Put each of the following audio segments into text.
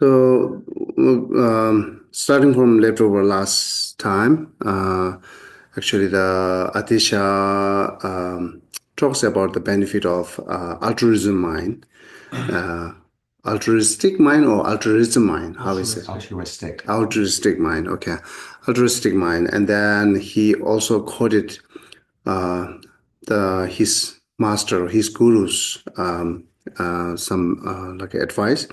So, starting from leftover last time, actually the Atisha talks about the benefit of altruism mind, uh, altruistic mind or altruism mind. How is it? Altruistic. Altruistic mind. Okay, altruistic mind, and then he also quoted his master, his guru's some like advice.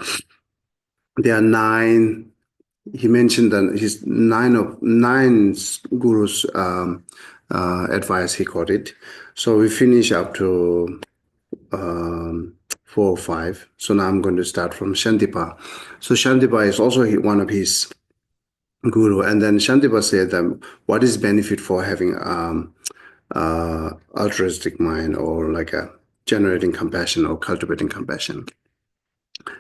There are nine. He mentioned that his nine gurus advice he got it. So we finish up to four or five. So now I'm going to start from Shantipa. So Shantipa is also one of his guru, and then Shantipa said that what is benefit for having altruistic mind or like a generating compassion or cultivating compassion.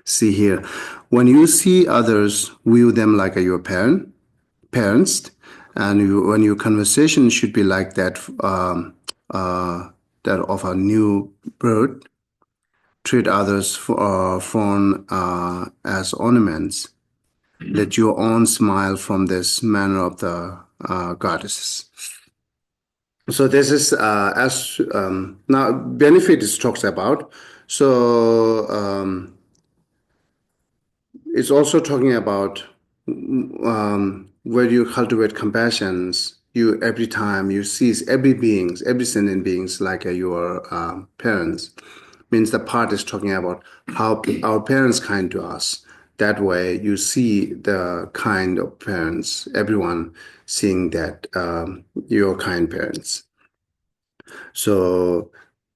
See here, when you see others, view them like your parents, and when your conversation should be like that, that of a new bird. Treat others from as ornaments. Let your own smile from this manner of the goddesses. So this is as now benefit is talks about. So it's also talking about where you cultivate compassions. You every time you see every sentient beings like your parents. Means the part is talking about how our parents kind to us. That way, you see the kind of parents. Everyone seeing that your kind parents. So,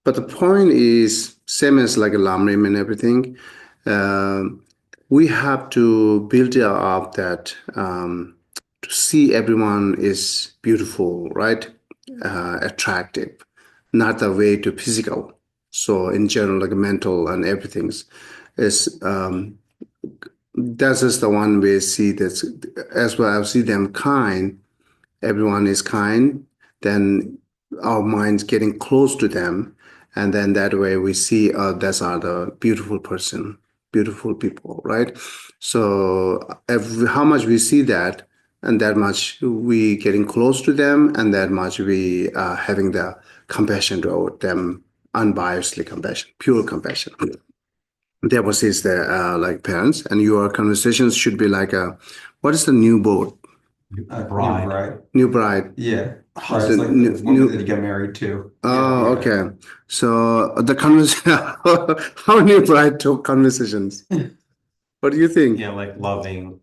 but the point is same as like a lamrim and everything. Um, we have to build it up that to see everyone is beautiful, right? Attractive, not the way to physical. So in general, like mental and everything's is that's just the one way I see this as well. I see them kind. Everyone is kind. Then our minds getting close to them, and then that way we see that's are the beautiful person, beautiful people, right? So how much we see that, and that much we getting close to them, and that much we having the compassion toward them, unbiasedly compassion, pure compassion. Therefore, says the like parents, and your conversations should be like what is the new boat? Bride. New bride. Yeah. How's It's the like the woman that you get married to. Oh, Yeah. okay. So the conversation, how new bride talk conversations? What do you think? Yeah, like loving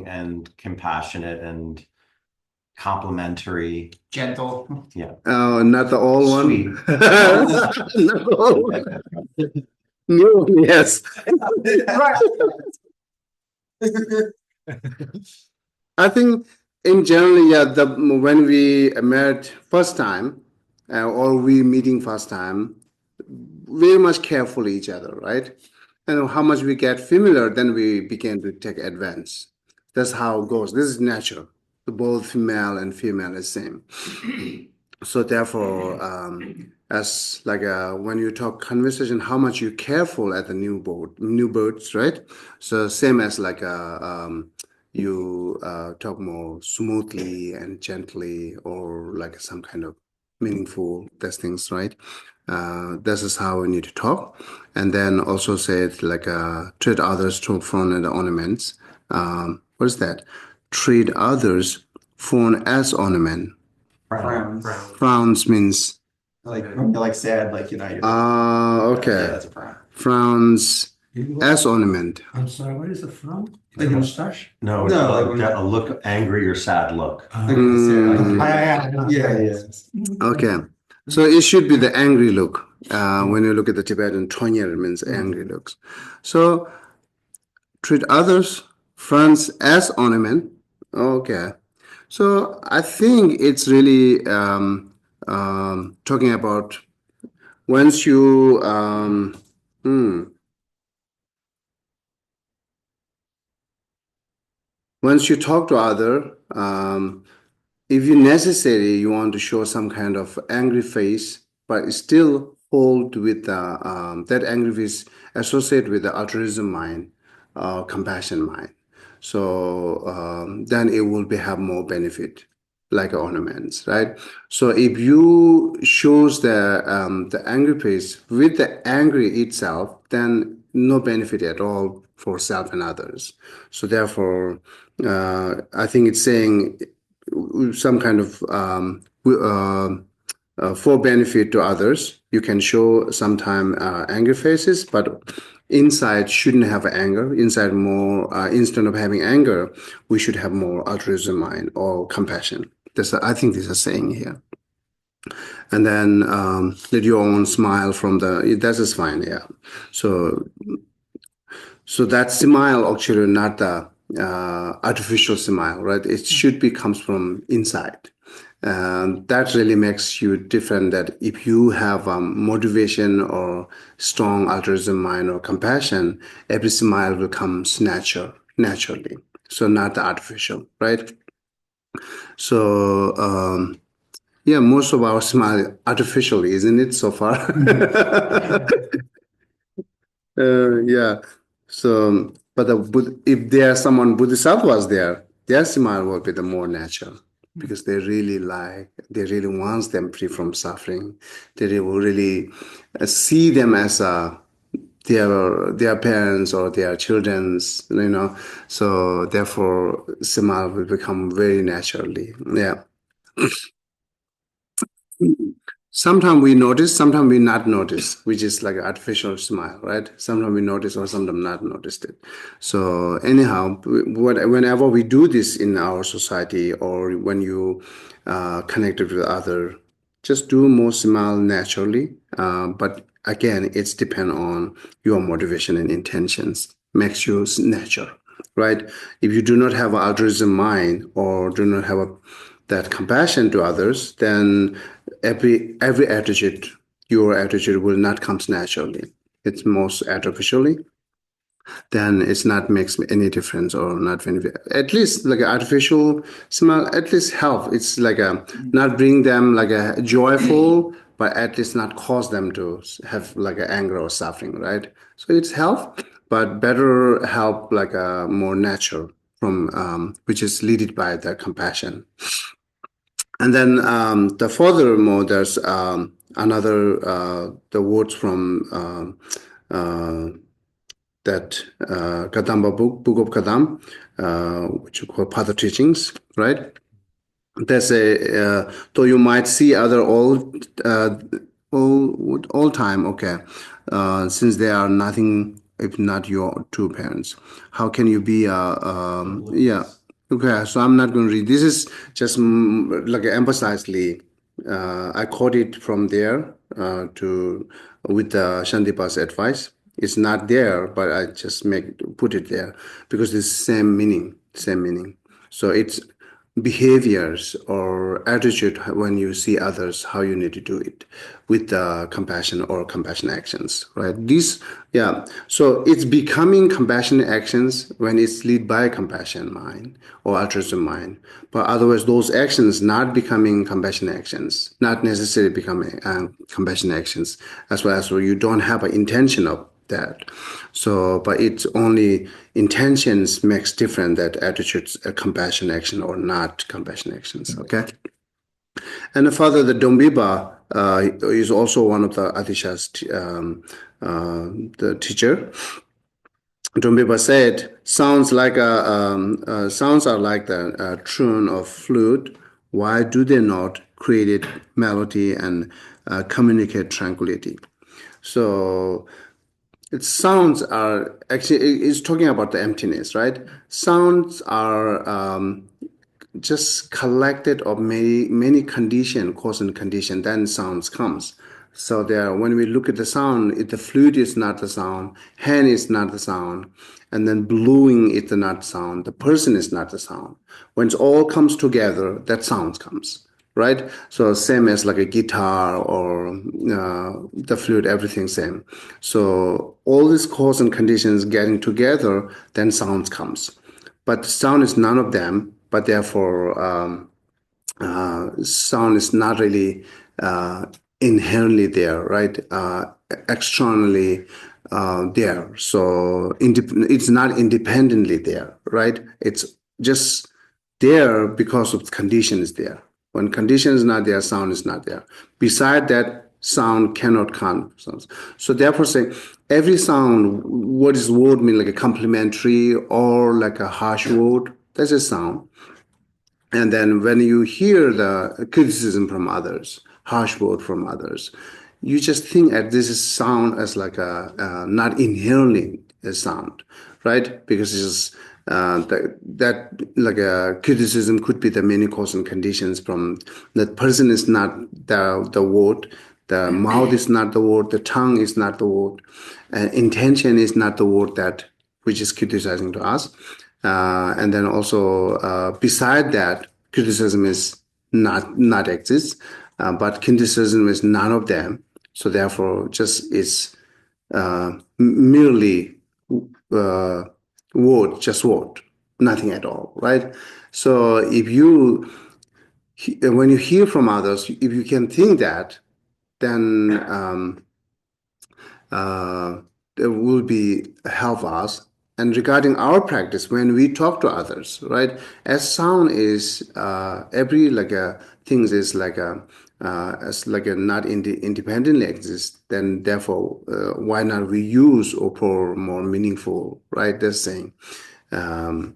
and compassionate and complimentary. Gentle. Yeah. Oh, not the old Sweet. one. Not the old one. New one, yes. I think in general, yeah, when we met first time, or we meeting first time, very much careful each other, right? And how much we get familiar, then we begin to take advance. That's how it goes. This is natural. Both female and female is same. So therefore, as like when you talk conversation, how much you careful at the new birds, right? So same as like you talk more smoothly and gently, or like some kind of meaningful these things, right? This is how we need to talk, and then also say it like treat others to front and ornaments. What is that? Treat others phone as ornament. Frowns. Frowns means Like when you're like sad, like you're okay. Yeah, that's a frown. Frowns as ornament. I'm sorry, what is a frown? Like Like a a mustache? No, it's No, like like that, a look angry or sad look. Yeah. Okay. So it should be the angry look. When you look at the Tibetan Tonyer, it means angry looks. So treat others, frowns as ornament. Okay. So I think it's really talking about once you once you talk to other, if you necessary you want to show some kind of angry face, but still hold with the that angry face associated with the altruism mind. compassion mind. So then it will have more benefit, like ornaments, right? So if you shows the angry face with the angry itself, then no benefit at all for self and others. So therefore, I think it's saying some kind of for benefit to others. You can show sometime angry faces, but inside shouldn't have anger. Inside more, instead of having anger, we should have more altruism mind or compassion. I think this is saying here. And then let your own smile from that is fine, yeah. So that smile actually not the artificial smile, right? It should be comes from inside. That really makes you different. That if you have motivation or strong altruism mind or compassion, every smile will come naturally. So not the artificial, right? So yeah, most of our smile artificial, isn't it so far? Yeah. So, but if there's someone Bodhisattvas there, their smile will be the more natural because they really wants them free from suffering. They will really see them as their parents or their children's, So therefore, smile will become very naturally. Yeah. Sometimes we notice, sometimes we not notice, which is like an artificial smile, right? Sometimes we notice or sometimes not noticed it. So anyhow, whenever we do this in our society or when you connected with other, just do more smile naturally. But again, it's depend on your motivation and intentions. Makes you natural, right? If you do not have an altruism mind or do not have that compassion to others, then every attitude, your attitude will not come naturally. It's most artificially. Then it's not makes any difference or not very, at least like an artificial smile at least help. It's like a not bring them like a joyful, but at least not cause them to have like a anger or suffering, right? So it's help, but better help like a more natural from which is leaded by the compassion. And then the furthermore, there's another the words from that Kadamba book of Kadam, which we call Pada teachings, right? There's though you might see other all time, okay, since they are nothing if not your two parents, how can you be yeah, okay, so I'm not going to read. This is just like emphasizedly, I quote it from there to with Shandipa's advice. It's not there, but I just put it there because it's same meaning, same meaning. So it's behaviors or attitude when you see others, how you need to do it with compassion or compassion actions, right? These, yeah. So it's becoming compassionate actions when it's led by compassion mind or altruism mind. But otherwise, those actions not becoming compassion actions, not necessarily becoming compassion actions, as well as well, you don't have an intention of that. So, but it's only intentions makes different that attitudes, compassion action or not compassion actions. Okay. And further, the Dombiba is also one of the Atisha's the teacher. Dombiba said, sounds are like the tune of flute. Why do they not create melody and communicate tranquility? So its sounds are actually it's talking about the emptiness, right? Sounds are just collected of many condition, cause and condition. Then sounds comes. So there, when we look at the sound, the flute is not the sound, hand is not the sound, and then blowing is the not sound. The person is not the sound. When it all comes together, that sound comes, right? So same as like a guitar or the flute, everything same. So all these cause and conditions getting together, then sound comes. But sound is none of them, but therefore sound is not really inherently there, right? Externally, there. So it's not independently there, right? It's just there because of condition is there. When condition is not there, sound is not there. Beside that, sound cannot come. So therefore, say every sound, what is word mean like a complimentary or like a harsh word? That's a sound. And then when you hear the criticism from others, harsh word from others, you just think that this is sound as like a not inherently a sound, right? Because it's that like a criticism could be the many cause and conditions from that person is not the word, the mouth is not the word, the tongue is not the word, intention is not the word that which is criticizing to us. And then also beside that, criticism is not exists, but criticism is none of them. So therefore, just is merely uh, just word, nothing at all, right? So if you when you hear from others, if you can think that, then it will be help us. And regarding our practice, when we talk to others, right? As sound is every like a things is like a as like a not independently exist. Then therefore, why not we use or for more meaningful, right? This thing. Um,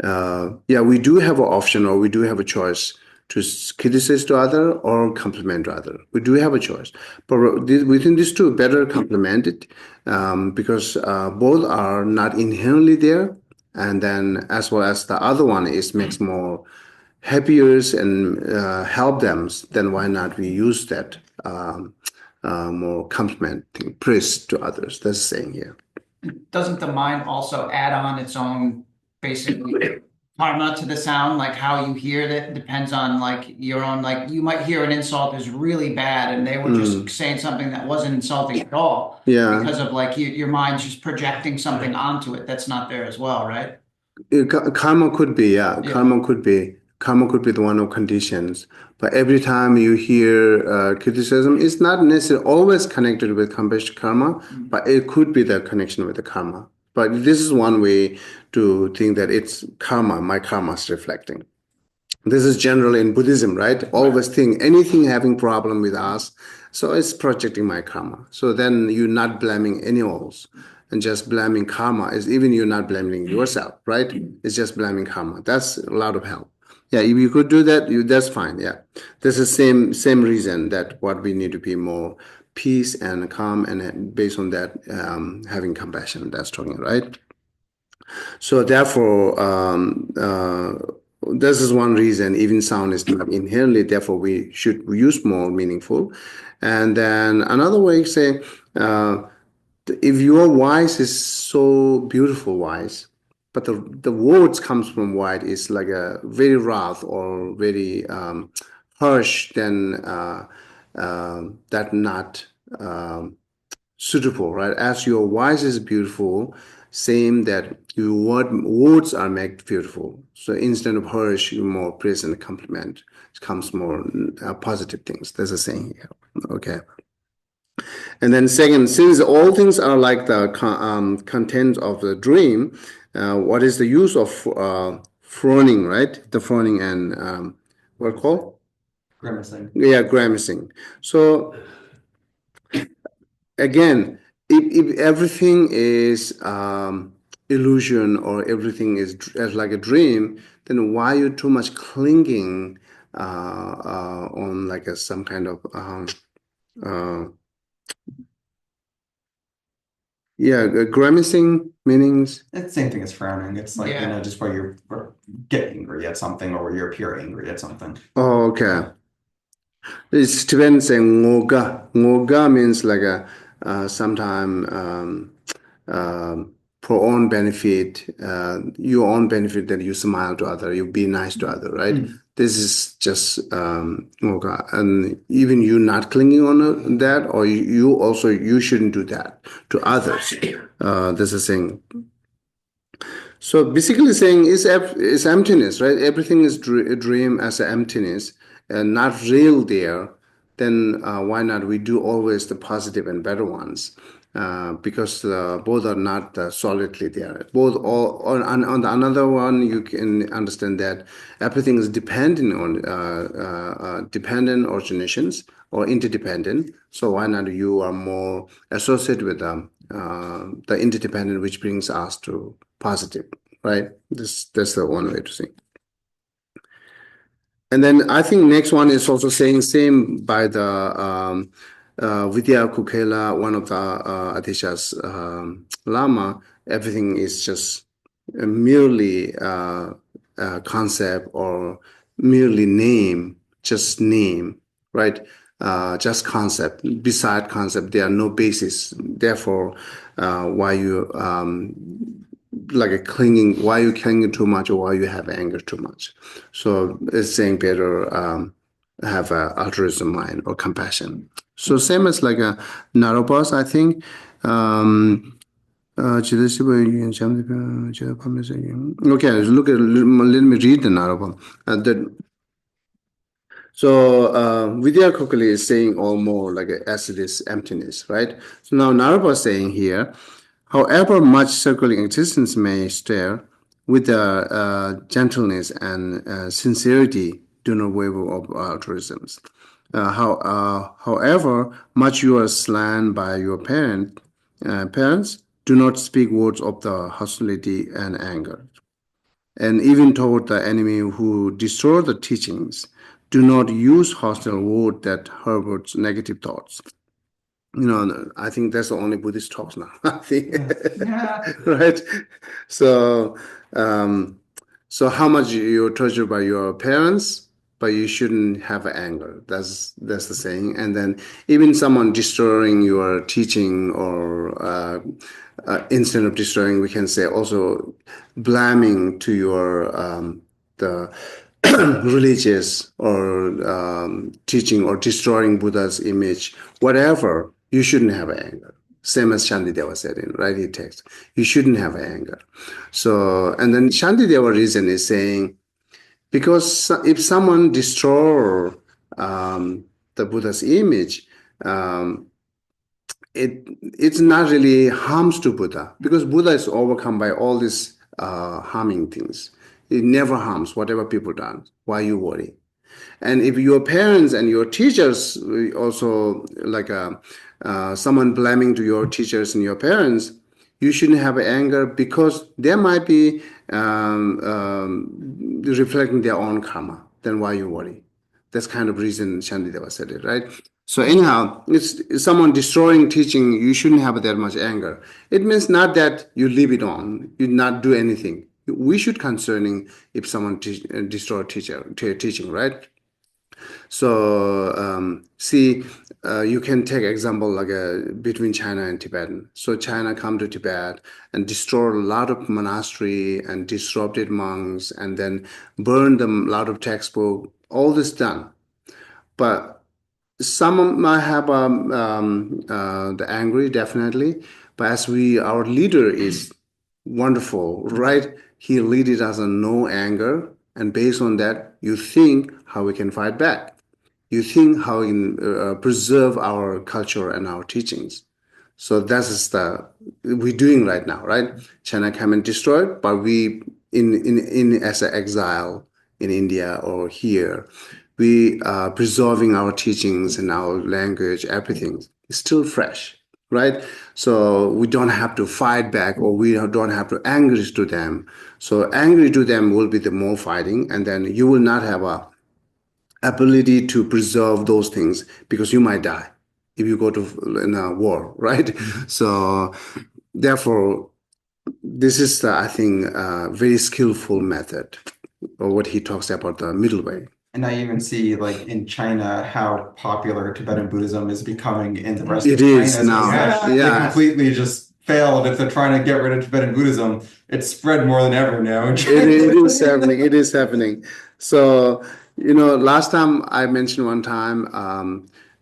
yeah, we do have an option or we do have a choice to criticize to other or compliment to other. We do have a choice, but within these two, better complement it because both are not inherently there, and then as well as the other one is makes more happier and help them. Then why not we use that more complimenting praise to others? That's the saying here. Doesn't the mind also add on its own basically karma to the sound? Like how you hear it depends on like your own, like you might hear an insult is really bad and they were just saying something that wasn't insulting at all. Yeah. Because of like your mind's just projecting something onto it that's not there as well, right? Karma could be, yeah. Karma could be. Karma could be the one of conditions. But every time you hear criticism, it's not necessarily always connected with compassion karma, but it could be the connection with the karma. But this is one way to think that it's karma, my karma is reflecting. This is generally in Buddhism, right? Always think anything having problem with us, so it's projecting my karma. So then you're not blaming anyone else and just blaming karma is even you're not blaming yourself, right? It's just blaming karma. That's a lot of help. Yeah, if you could do that, that's fine. Yeah, this is same reason that what we need to be more peace and calm and based on that having compassion. That's talking right. So therefore, this is one reason even sound is not inherently. Therefore, we should use more meaningful. And then another way, say, if your voice is so beautiful voice, but the words comes from white is like a very rough or very harsh, then that not suitable, right? As your voice is beautiful, same that your words are made beautiful. So instead of harsh, you more praise and compliment. It comes more positive things. That's the saying here. Okay. And then second, since all things are like the content of the dream, what is the use of frowning, right? The frowning and what called? Grimacing. Yeah, grimacing. So again, if everything is illusion or everything is like a dream, then why you too much clinging on like some kind of yeah, grimacing meanings. It's the same thing as frowning. It's like, just where you get angry at something or where you appear angry at something. Oh, okay. It's Tibetan saying ngoga. Ngoga means like a sometime for own benefit, your own benefit that you smile to other, you be nice to other, right? This is just ngoga, and even you not clinging on that, or you also you shouldn't do that to others. This is saying. So basically saying is emptiness, right? Everything is a dream as an emptiness and not real there. Then why not we do always the positive and better ones? because both are not solidly there. Both on the another one, you can understand that everything is dependent on dependent originations or interdependent. So why not you are more associated with the interdependent, which brings us to positive, right? That's the one way to see. And then I think next one is also saying same by the Vidya Kukela, one of the Atisha's Lama. Everything is just merely concept or merely name, just name, right? Just concept. Beside concept, there are no basis. Therefore, why you like a clinging, why you clinging too much or why you have anger too much. So it's saying better have a altruism mind or compassion. So same as like a Narobas, I think. Okay, look at let me read the Narobas. Vidya Kokali is saying all more like as it is emptiness, right? So now Naraba is saying here, however much circling existence may stare, with the gentleness and sincerity do not waver of altruisms. However much you are slain by your parents, do not speak words of the hostility and anger. And even toward the enemy who destroy the teachings, do not use hostile word that harbours negative thoughts. I think that's the only Buddhist talks now. I think, right? So, how much you're tortured by your parents, but you shouldn't have anger. That's the saying. And then even someone destroying your teaching, or instead of destroying, we can say also blaming to your the religious or teaching or destroying Buddha's image, whatever, you shouldn't have anger. Same as Shantideva said in writing text. You shouldn't have anger. So, and then Shantideva reason is saying, because if someone destroy the Buddha's image, it's not really harms to Buddha, because Buddha is overcome by all these harming things. It never harms whatever people done. Why you worry? And if your parents and your teachers also like someone blaming to your teachers and your parents, you shouldn't have anger, because they might be reflecting their own karma. Then why you worry? That's kind of reason Shantideva said it, right? So anyhow, it's someone destroying teaching, you shouldn't have that much anger. It means not that you leave it on, you not do anything. We should concerning if someone destroy teaching, right? So you can take example like between China and Tibet. So China come to Tibet and destroy a lot of monastery and disrupted monks, and then burn them a lot of textbook. All this done, but some might have the angry, definitely. But as our leader is wonderful, right? He leaded us on no anger, and based on that, you think how we can fight back. You think how we can preserve our culture and our teachings. So that's we're doing right now, right? China came and destroyed, but we in as an exile in India or here, we are preserving our teachings and our language. Everything is still fresh, right? So we don't have to fight back, or we don't have to angry to them. So angry to them will be the more fighting, and then you will not have a ability to preserve those things, because you might die if you go to in a war, right? So therefore, this is I think very skillful method, or what he talks about the middle way. And I even see, like in China, how popular Tibetan Buddhism is becoming in the rest It of China. is now. They completely just failed. If they're trying to get rid of Tibetan Buddhism, it's spread more than ever now. It is happening. It is happening. So, last time I mentioned one time,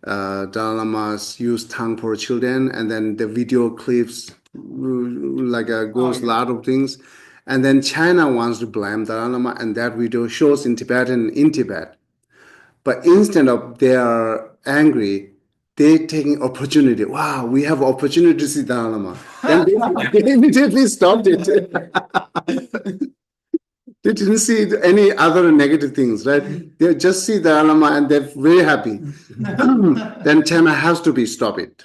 Dalai Lama's used tongue for children, and then the video clips like goes a lot of things. And then China wants to blame Dalai Lama, and that video shows in Tibetan in Tibet. But instead of they are angry, they taking opportunity. Wow, we have opportunity to see Dalai Lama. Then they immediately stopped it. They didn't see any other negative things, right? They just see the Dalai Lama and they're very happy. Then China has to be stop it.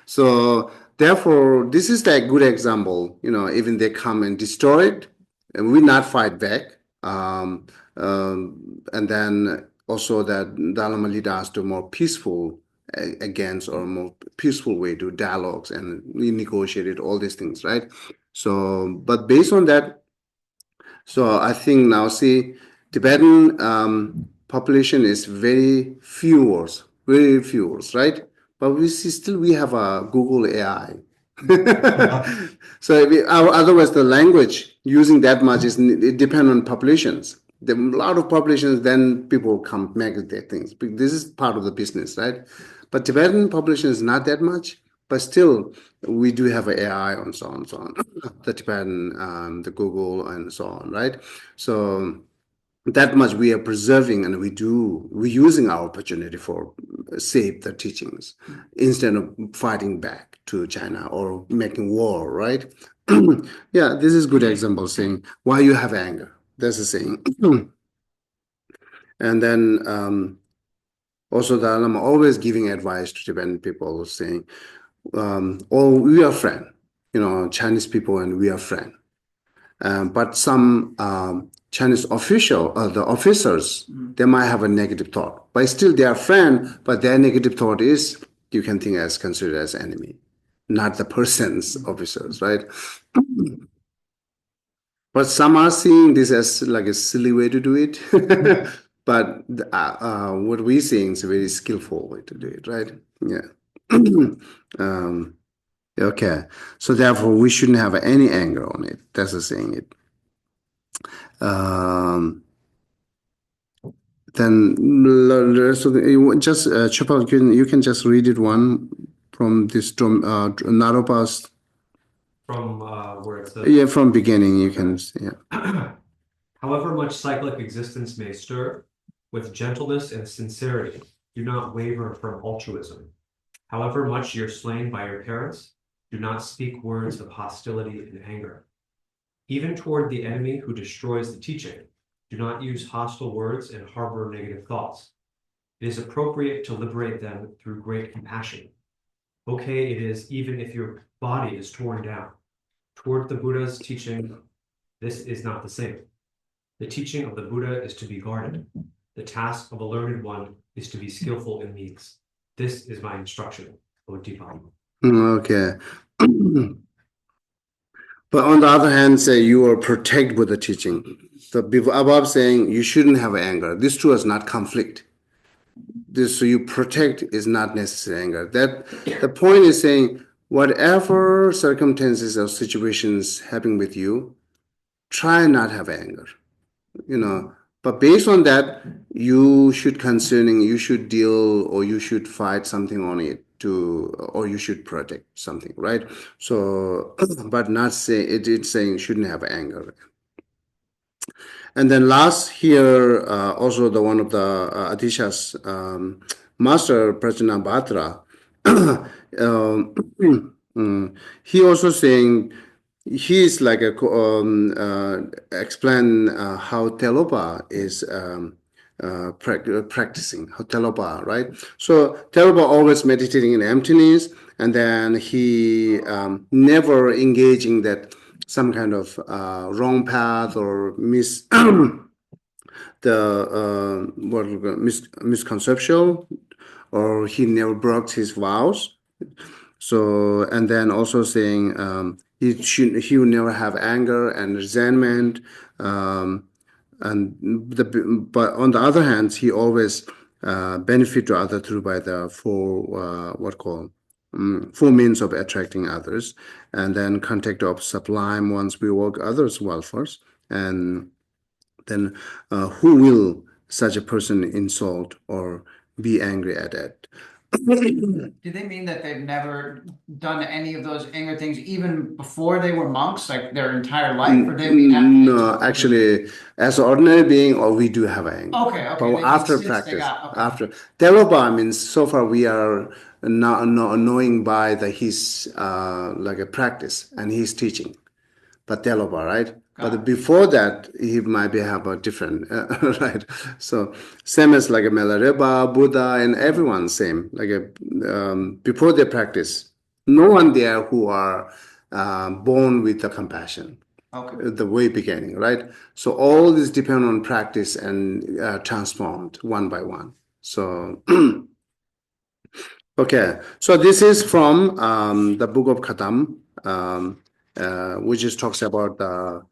So therefore, this is like good example. Even they come and destroy it, and we not fight back. And then also that Dalai Lama lead us to more peaceful against or more peaceful way to dialogues and we negotiated all these things, right? So, but based on that. So I think now see Tibetan population is very few, right? But we see still we have a Google AI. So otherwise the language using that much it depends on populations. There are a lot of populations, then people come make their things. This is part of the business, right? But Tibetan population is not that much, but still we do have an AI and so on, so on. The Tibetan, the Google and so on, right? So that much we are preserving and we're using our opportunity for save the teachings instead of fighting back to China or making war, right? Yeah, this is good example saying why you have anger. That's the saying. And then also the Lama always giving advice to Tibetan people saying, oh, we are friend, Chinese people and we are friend. But some Chinese the officers, they might have a negative thought, but still they are friend, but their negative thought is, you can think as considered as enemy, not the person's officers, right? But some are seeing this as like a silly way to do it. But what we're seeing is a very skillful way to do it, right? Yeah. Okay. So therefore, we shouldn't have any anger on it. That's the saying it. Then so just Chopal, you can just read it one from this Naropa's. From where it says. Yeah, from beginning you can. Yeah. However much cyclic existence may stir, with gentleness and sincerity, do not waver from altruism. However much you're slain by your parents, do not speak words of hostility and anger. Even toward the enemy who destroys the teaching, do not use hostile words and harbor negative thoughts. It is appropriate to liberate them through great compassion. Okay, it is even if your body is torn down. Toward the Buddha's teaching, this is not the same. The teaching of the Buddha is to be guarded. The task of a learned one is to be skillful in means. This is my instruction, O Deepak. Okay. But on the other hand, say you are protected with the teaching. The above saying you shouldn't have anger. This too is not conflict. This so you protect is not necessary anger. That the point is saying whatever circumstances or situations happen with you, try not have anger. But based on that, you should deal or you should fight something on it or you should protect something, right? So, but not say it's saying shouldn't have anger. And then last here, also the one of the Adisha's master, Prajna Bhatra, he also saying he is like explain how Telopa is practicing, how Telopa, right? So Telopa always meditating in emptiness, and then he never engaging that some kind of wrong path or misconception, or he never broke his vows. So, and then also saying he will never have anger and resentment, but on the other hand, he always benefit to other through by the four means of attracting others, and then contact of sublime ones we work others well first, and then who will such a person insult or be angry at it? Do they mean that they've never done any of those Inger things even before they were monks, like their entire life, or they No, actually, as an ordinary being, or we do have anger. Okay, But they- after since they practice, got- okay. after Teloba means so far we are not knowing by his like a practice and his teaching. But Teloba, right? Got But it. before that, he might be have a different, right? So same as like a Milarepa, Buddha, and everyone same. Like before they practice, no one there who are born with the compassion. Okay. The way beginning, right? So all this depend on practice and transformed one by one. So okay, so this is from the book of Khatam, which just talks about the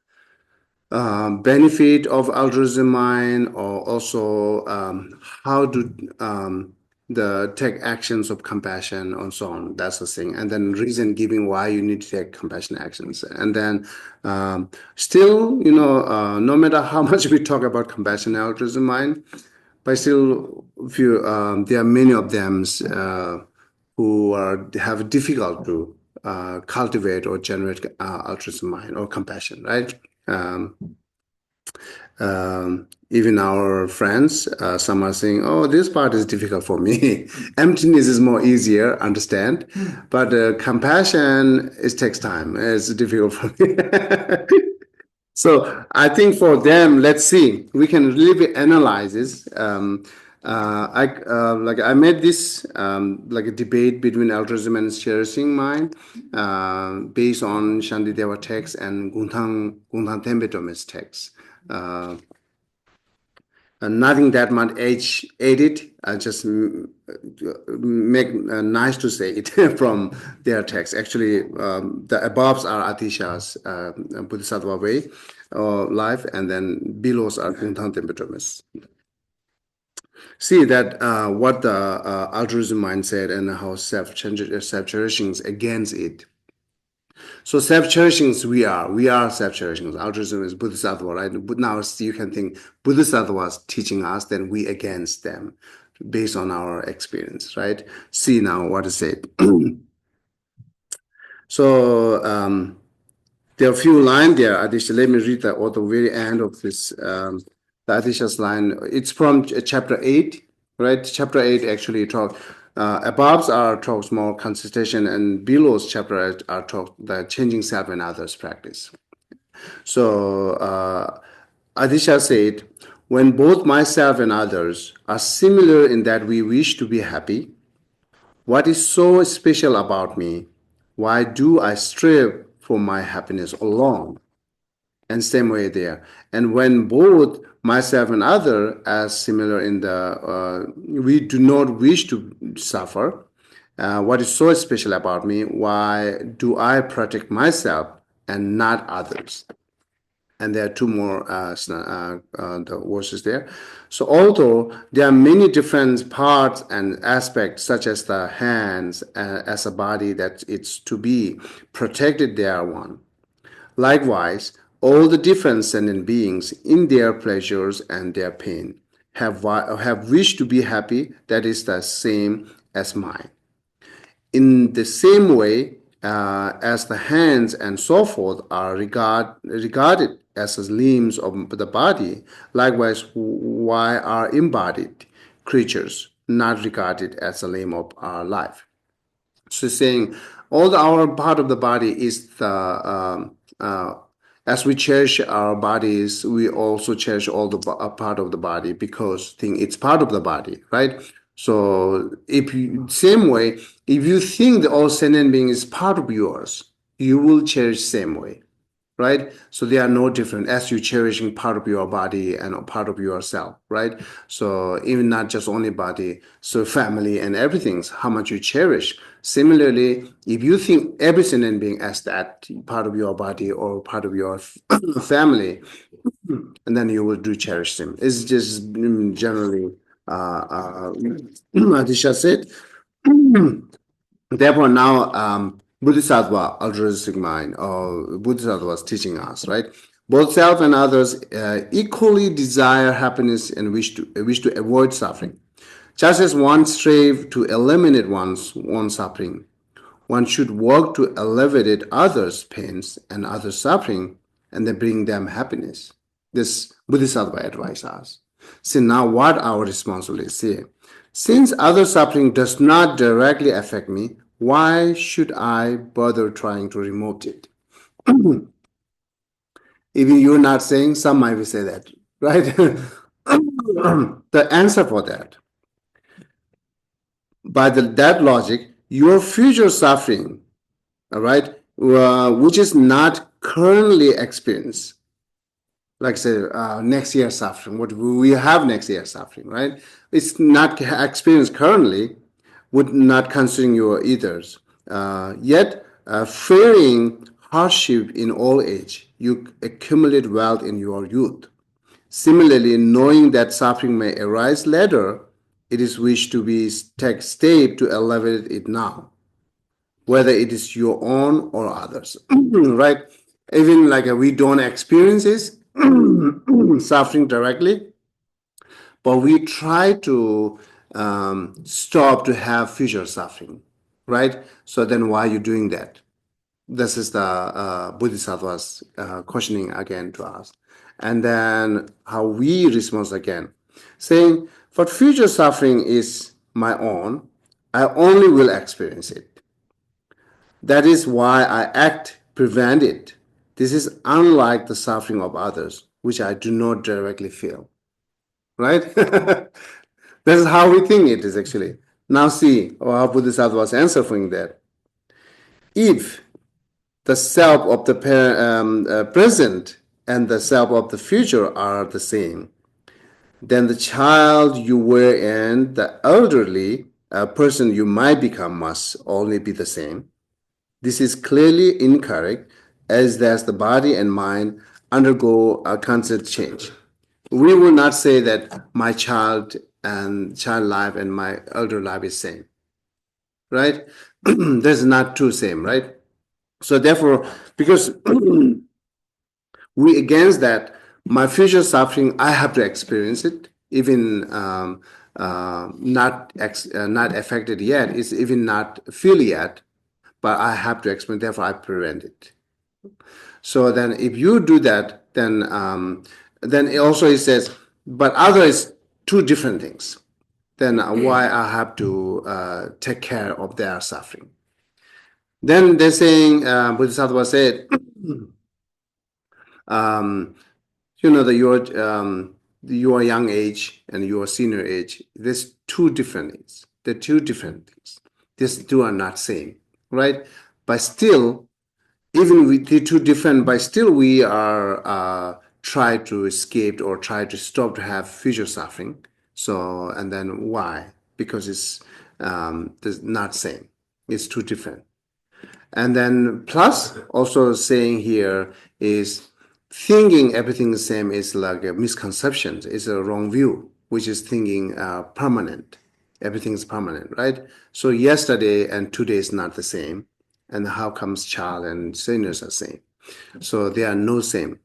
benefit of altruism mind, or also how to the take actions of compassion and so on. That's the thing. And then reason giving why you need to take compassion actions. And then still, no matter how much we talk about compassion and altruism mind, but still, there are many of them who have difficult to cultivate or generate altruism mind or compassion, right? Even our friends, some are saying, "Oh, this part is difficult for me. Emptiness is more easier, understand, but compassion takes time. It's difficult for me." So I think for them, let's see, we can really analyze this. I made this like a debate between altruism and cherishing mind based on Shantideva text and Gunthang Thempe Thomas text. Nothing that much edit. I just make nice to say it from their text. Actually, the aboves are Atisha's Bodhisattva way life, and then belows are Gunthang Thempe. See that what the altruism mind said and how self-cherishing is against it. So self-cherishing, we are self-cherishing. Altruism is Bodhisattva, right? But now you can think Bodhisattva is teaching us, then we against them, based on our experience, right? See now what is said. So there are a few lines there. Adisha, let me read that at the very end of this. The Adisha's line. It's from chapter 8, right? Chapter 8 actually talk. Above's are talks more concentration, and below's chapter are talk the changing self and others practice. So Adisha said, when both myself and others are similar in that we wish to be happy, what is so special about me? Why do I strive for my happiness alone? And same way there. And when both myself and other are similar in the we do not wish to suffer, what is so special about me? Why do I protect myself and not others? And there are two more the verses there. So although there are many different parts and aspects, such as the hands as a body that it's to be protected, they are one. Likewise, all the different sentient beings in their pleasures and their pain have wished to be happy, that is the same as mine. In the same way as the hands and so forth are regarded as limbs of the body, likewise, why are embodied creatures not regarded as a limb of our life? So saying all our part of the body is the as we cherish our bodies, we also cherish all the part of the body because it's part of the body, right? So same way, if you think the all sentient being is part of yours, you will cherish same way, right? So they are no different as you cherishing part of your body and part of yourself, right? So even not just only body, so family and everything, how much you cherish. Similarly, if you think every sentient being as that part of your body or part of your family, and then you will do cherish them. It's just generally, Adisha said. Therefore, now Bodhisattva, altruistic mind, or Bodhisattva is teaching us, right? Both self and others equally desire happiness and wish to avoid suffering. Just as one strive to eliminate one's own suffering, one should work to alleviate others' pains and others' suffering, and then bring them happiness. This Bodhisattva advises us. See now what our responsibility is here. Since other suffering does not directly affect me, why should I bother trying to remove it? Even you're not saying, some might say that, right? The answer for that, by that logic, your future suffering, all right, which is not currently experienced, like say next year suffering, what we have next year suffering, right? It's not experienced currently, would not considering your eaters. Yet, fearing hardship in old age, you accumulate wealth in your youth. Similarly, knowing that suffering may arise later, it is wished to be take step to elevate it now, whether it is your own or others, right? Even like we don't experience this suffering directly, but we try to stop to have future suffering, right? So then why are you doing that? This is the Bodhisattva's questioning again to us. And then how we respond again, saying, for future suffering is my own, I only will experience it. That is why I act, prevent it. This is unlike the suffering of others, which I do not directly feel. Right? This is how we think it is actually. Now see how Bodhisattva was answering that. If the self of the present and the self of the future are the same, then the child you were and the elderly person you might become must only be the same. This is clearly incorrect, as does the body and mind undergo a constant change. We will not say that my child life and my elder life is same, right? That's not true same, right? So therefore, because we against that, my future suffering, I have to experience it, even not affected yet, it's even not feel yet, but I have to experience, therefore I prevent it. So then if you do that, then it also says, but other is two different things. Then why I have to take care of their suffering? Then they're saying, Bodhisattva said, your young age and your senior age, there's two different things. They're two different things. These two are not same, right? But still, even with the two different, but still we are try to escape or try to stop to have future suffering. So, and then why? Because it's not same. It's two different. And then plus also saying here is thinking everything the same is like a misconception. It's a wrong view, which is thinking permanent. Everything is permanent, right? So yesterday and today is not the same. And how comes child and seniors are same? So they are no same.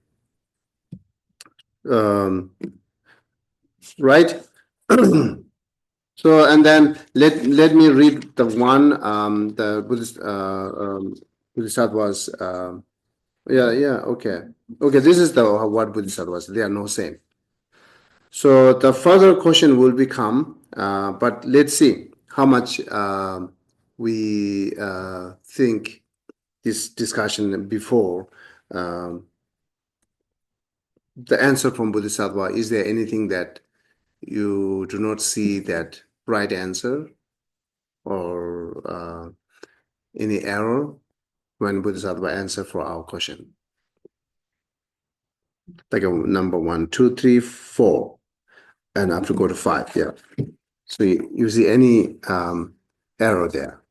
Right? So and then let me read the one the Buddhist Bodhisattva was okay. This is the what Bodhisattva was. They are no same. So the further question will become, but let's see how much we think this discussion before the answer from Bodhisattva. Is there anything that you do not see that right answer or any error when Bodhisattva answer for our question? Like a number 1, 2, 3, 4, and up to go to 5. Yeah. So you see any error there?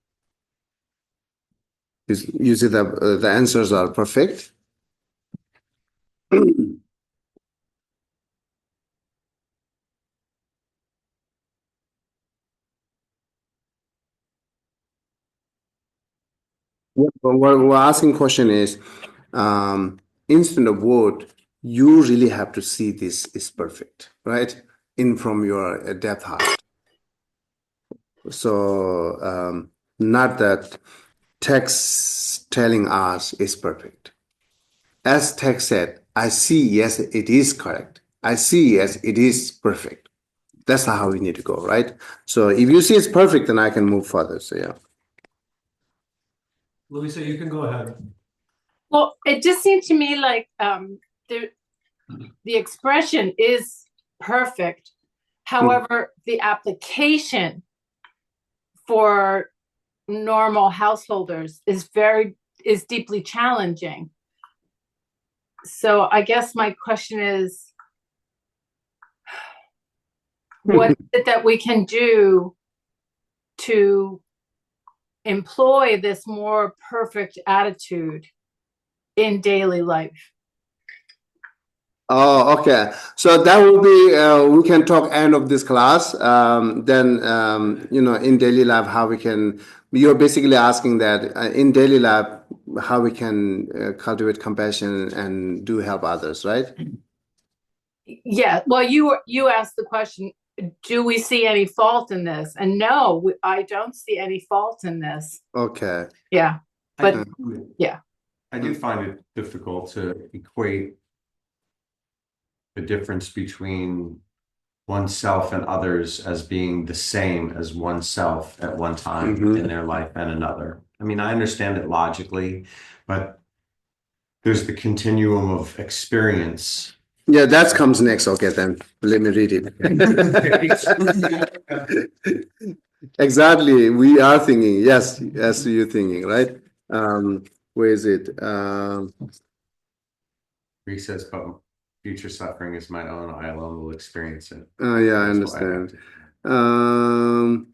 You see the answers are perfect. What we're asking question is, instead of word, you really have to see this is perfect, right? In from your depth heart. So not that text telling us is perfect. As text said, I see, yes, it is correct. I see, yes, it is perfect. That's how we need to go, right? So if you see it's perfect, then I can move further. So yeah. Louisa, you can go ahead. Well, it just seemed to me like the expression is perfect. However, the application for normal householders is deeply challenging. So I guess my question is, what is it that we can do to employ this more perfect attitude in daily life? Oh, okay. So that will be, we can talk end of this class. Then, in daily life, how we can, you're basically asking that in daily life, how we can cultivate compassion and do help others, right? Yeah. Well, you asked the question, do we see any fault in this? And no, I don't see any fault in this. Okay. Yeah. But yeah. I do find it difficult to equate the difference between oneself and others as being the same as oneself at one time in their life and another. I mean, I understand it logically, but there's the continuum of experience. Yeah, that comes next. Okay, then let me read it. Exactly. We are thinking. Yes, you're thinking, right? Where is it? He says, but future suffering is my own. I alone will experience it. Yeah, I That's what have understand. to-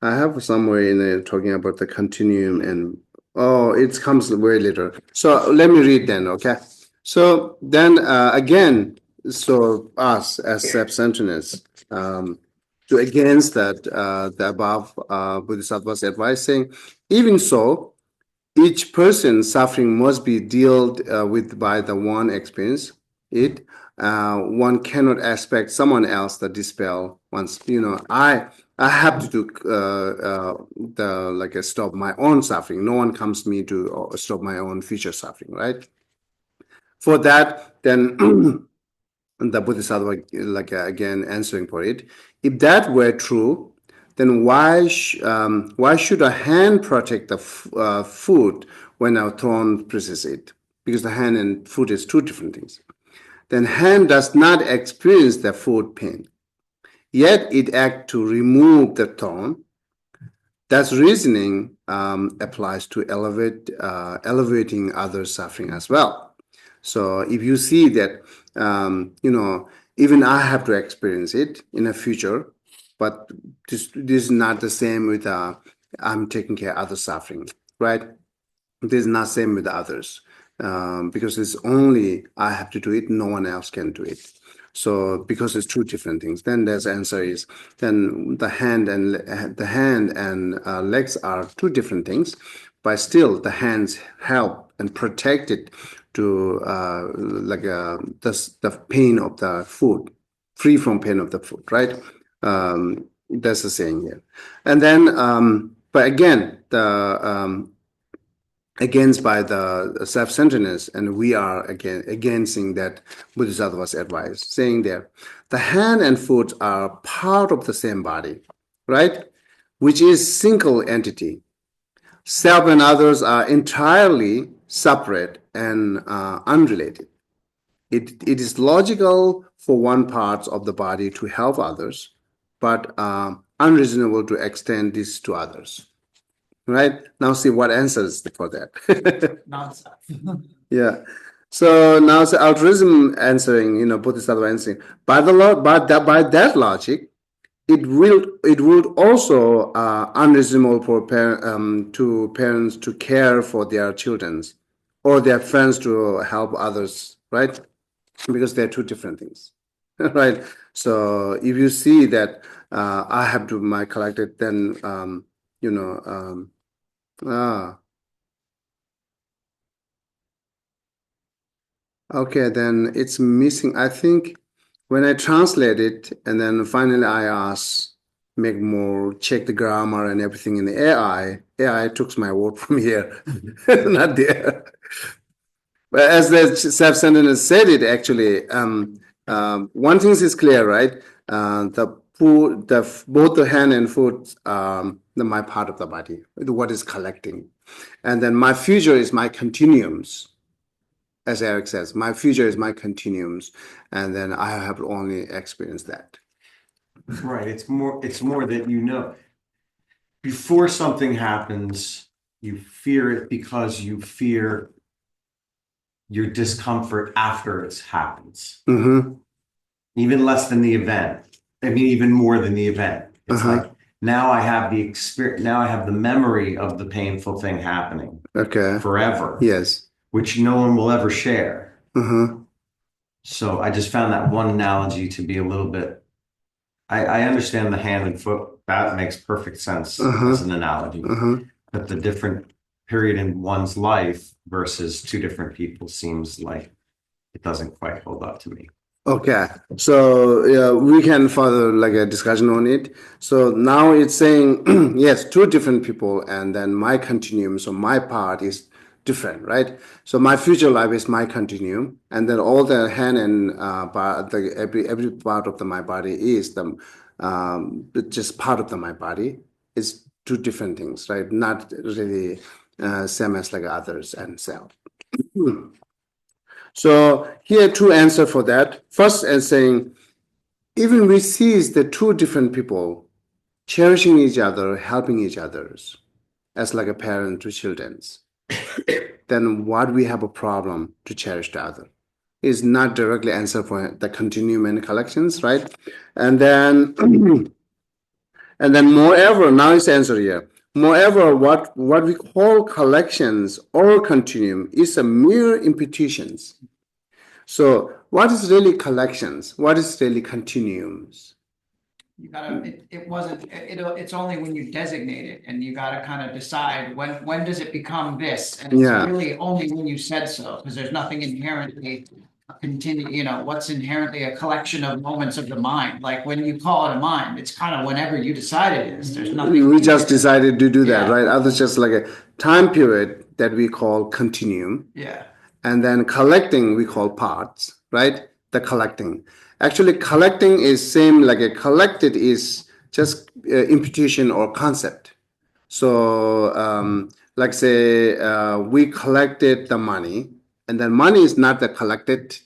I have somewhere in there talking about the continuum and it comes way later. So let me read then, okay? So then again, so us as self-centeredness, to against that the above Bodhisattva's advice saying, even so, each person's suffering must be dealt with by the one experience it. One cannot expect someone else to dispel once. I have to do stop my own suffering. No one comes to me to stop my own future suffering, right? For that, then the Bodhisattva again answering for it. If that were true, then why should a hand protect the food when our thorn presses it? Because the hand and food is two different things. Then hand does not experience the food pain, yet it acts to remove the thorn. That reasoning applies to elevating others' suffering as well. So if you see that, even I have to experience it in the future, but this is not the same with I'm taking care of others' suffering, right? This is not same with others because it's only I have to do it, no one else can do it. So because it's two different things, then the answer is then the hand and legs are two different things, but still the hands help and protect it to the pain of the food, free from pain of the food, right? That's the saying here. And then, but again, the against by the self-centeredness, and we are again against that Bodhisattva's advice, saying that the hand and foot are part of the same body, right? Which is single entity. Self and others are entirely separate and unrelated. It is logical for one part of the body to help others, but unreasonable to extend this to others. Right? Now see what answers for that. Nonsense. Yeah. So now the altruism answering, Bodhisattva answering. By that logic, it would also unreasonable for to parents to care for their children or their friends to help others, right? Because they're two different things. Right? So if you see that I have to my collected, then okay, then it's missing. I think when I translate it and then finally I ask make more, check the grammar and everything in the AI took my word from here, not there. But as the self-centeredness said it actually, one thing is clear, right? The food, both the hand and foot, my part of the body, what is collecting. And then my future is my continuums. As Eric says, my future is my continuums. And then I have only experienced that. Right. It's more that you know. Before something happens, you fear it because you fear your discomfort after it happens. Mm-hmm. Even less than the event. I mean, even more than the event. It's like now I have the experience. Now I have the memory of the painful thing happening. Okay. Forever. Yes. Which no one will ever share. Mm-hmm. So I just found that one analogy to be a little bit. I understand the hand and foot. That makes perfect sense as an analogy. But the different period in one's life versus two different people seems like it doesn't quite hold up to me. Okay, so yeah, we can further like a discussion on it. So now it's saying yes, two different people, and then my continuum. So my part is different, right? So my future life is my continuum, and then all the hand and part, every part of my body is the just part of my body. Is two different things, right? Not really same as like others and self. So here two answer for that. First, as saying, even we see the two different people cherishing each other, helping each others, as like a parent to children's, then what we have a problem to cherish the other is not directly answer for the continuum and collections, right? And then and then moreover, now it's answer here. Moreover, what we call collections or continuum is a mere imputations. So what is really collections? What is really continuums? You gotta, it's only when you designate it and you gotta kind of decide when does it become this? And it's really only when you said so, because there's nothing inherently what's inherently a collection of moments of the mind. Like when you call it a mind, it's kind of whenever you decide it is. There's nothing. We just decided to do that, right? Others just like a time period that we call continuum. Yeah. And then collecting we call parts, right? The collecting. Actually, collecting is same like a collected is just imputation or concept. So, like say we collected the money, and then money is not the collected,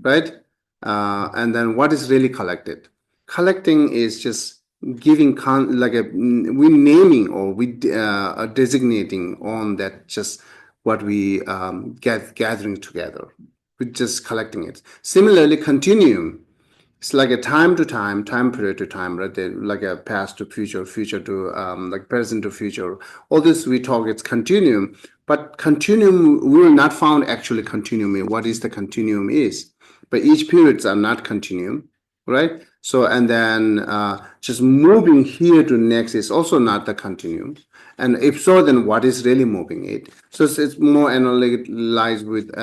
right? And then what is really collected? Collecting is just giving we naming or we designating on that just what we gathering together. We're just collecting it. Similarly, continuum. It's like a time to time, time period to time, right? Like a past to future, future to like present to future. All this we talk, it's continuum. But continuum, we will not found actually continuum. What is the continuum is? But each periods are not continuum, right? So, and then just moving here to next is also not the continuum. And if so, then what is really moving it? So it's more analyzed with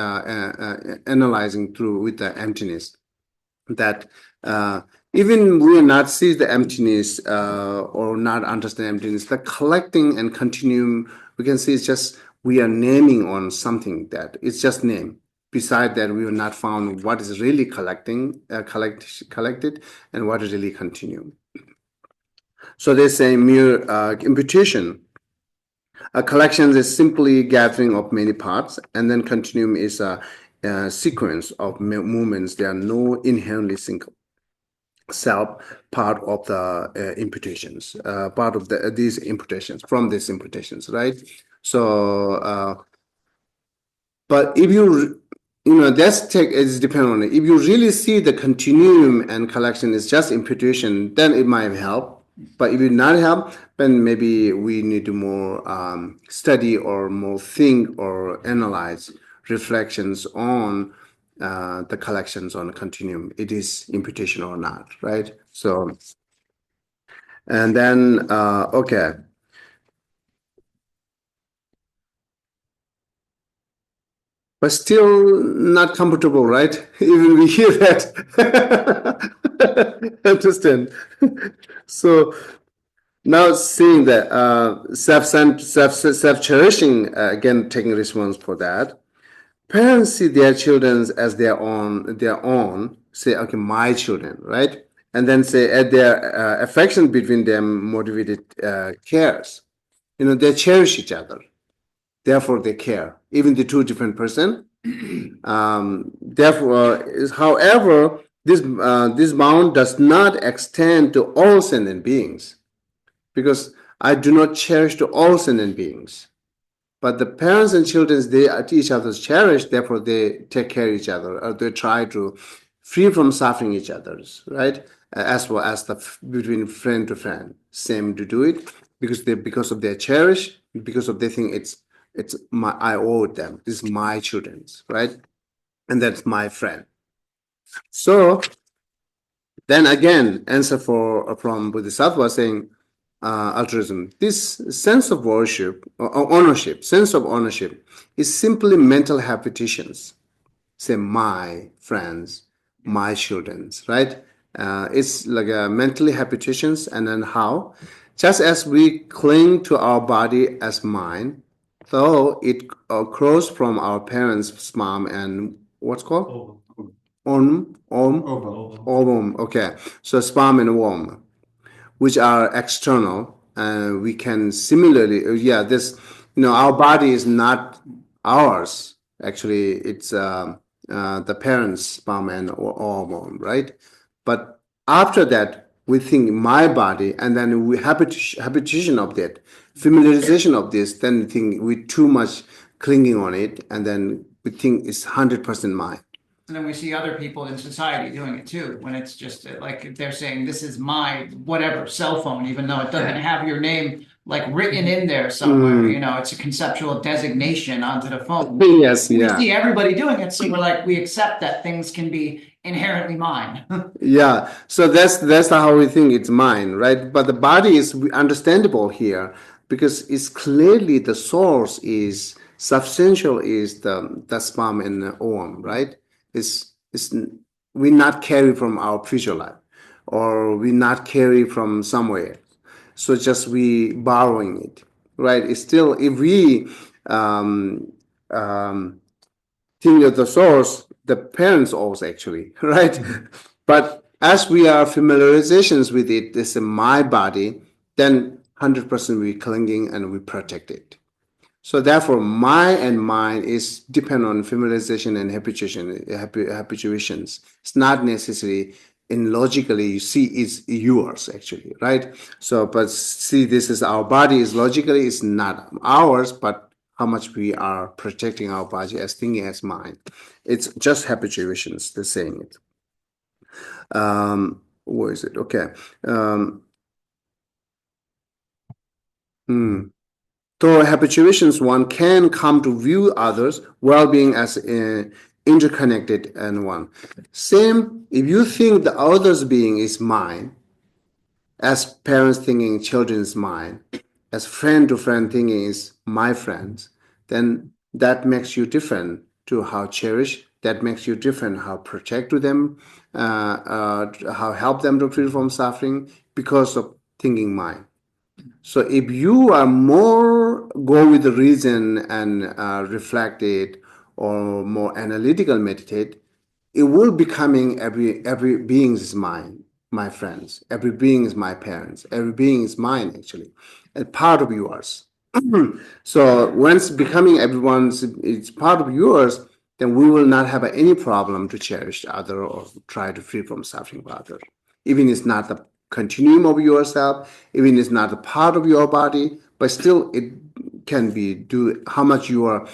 analyzing through with the emptiness. That even we not see the emptiness or not understand emptiness, the collecting and continuum we can see is just we are naming on something that it's just name. Beside that, we have not found what is really collected and what is really continuum. So they say mere imputation. A collection is simply gathering of many parts, and then continuum is a sequence of movements. They are no inherently single self part of the imputations, part of these imputations from these imputations, right? So, but if that's it's depend on it. If you really see the continuum and collection is just imputation, then it might help. But if it not help, then maybe we need to more study or more think or analyze reflections on the collections on the continuum. It is imputation or not, right? So, and then, okay. But still not comfortable, right? Even we hear that. Understand? So, Now seeing that self-cherishing, again taking response for that. Parents see their children as their own, say, okay, my children, right? And then say at their affection between them motivated cares. They cherish each other. Therefore, they care. Even the two different person. However, this bound does not extend to all sentient beings, because I do not cherish to all sentient beings. But the parents and children, they are each other's cherished, therefore they take care of each other, or they try to free from suffering each other's, right? As well as between friend to friend, same to do it, because of their cherish, because of they think it's my, I owe it them. This is my children's, right? And that's my friend. So then again, answer from Bodhisattva saying, altruism. This sense of worship or ownership, sense of ownership, is simply mental habitations. Say my friends, my children's, right? It's like a mentally habitations, and then how? Just as we cling to our body as mine, though it grows from our parents' sperm and what's called? Ovum. Okay, so sperm and womb, which are external, and we can similarly, our body is not ours. Actually, it's the parents' sperm and ovum, right? But after that, we think my body, and then we habituation of that, familiarization of this, then we think we too much clinging on it, and then we think it's 100% mine. And then we see other people in society doing it too, when it's just like they're saying, this is my whatever cell phone, even though it doesn't have your name like written in there somewhere. It's a conceptual designation onto the phone. Yes, We yeah. see everybody doing it, so we're like, we accept that things can be inherently mine. Yeah, so that's how we think it's mine, right? But the body is understandable here, because it's clearly the source is substantial, is the sperm and the ovum, right? It's we not carry from our future life, or we not carry from somewhere. So just we borrowing it, right? It's still, if we think of the source, the parents also actually, right? But as we are familiarizations with it, this is my body, then 100% we clinging and we protect it. So therefore, my and mine is depend on familiarization and habituations. It's not necessarily in logically you see it's yours actually, right? So, but see, this is our body is logically it's not ours, but how much we are protecting our body as thinking as mine. It's just habituations. They're saying it. Where is it? Okay. Through habituations, one can come to view others' well-being as interconnected and one. Same, if you think the other's being is mine, as parents thinking children's mine, as friend to friend thinking is my friends, then that makes you different to how cherish. That makes you different how protect to them, how help them to free from suffering because of thinking mine. So if you are more go with the reason and reflect it, or more analytical meditate, it will becoming every being is mine, my friends. Every being is my parents. Every being is mine actually, a part of yours. So once becoming everyone's, it's part of yours, then we will not have any problem to cherish the other or try to free from suffering for other. Even it's not the continuum of yourself, even it's not a part of your body, but still it can be do how much you are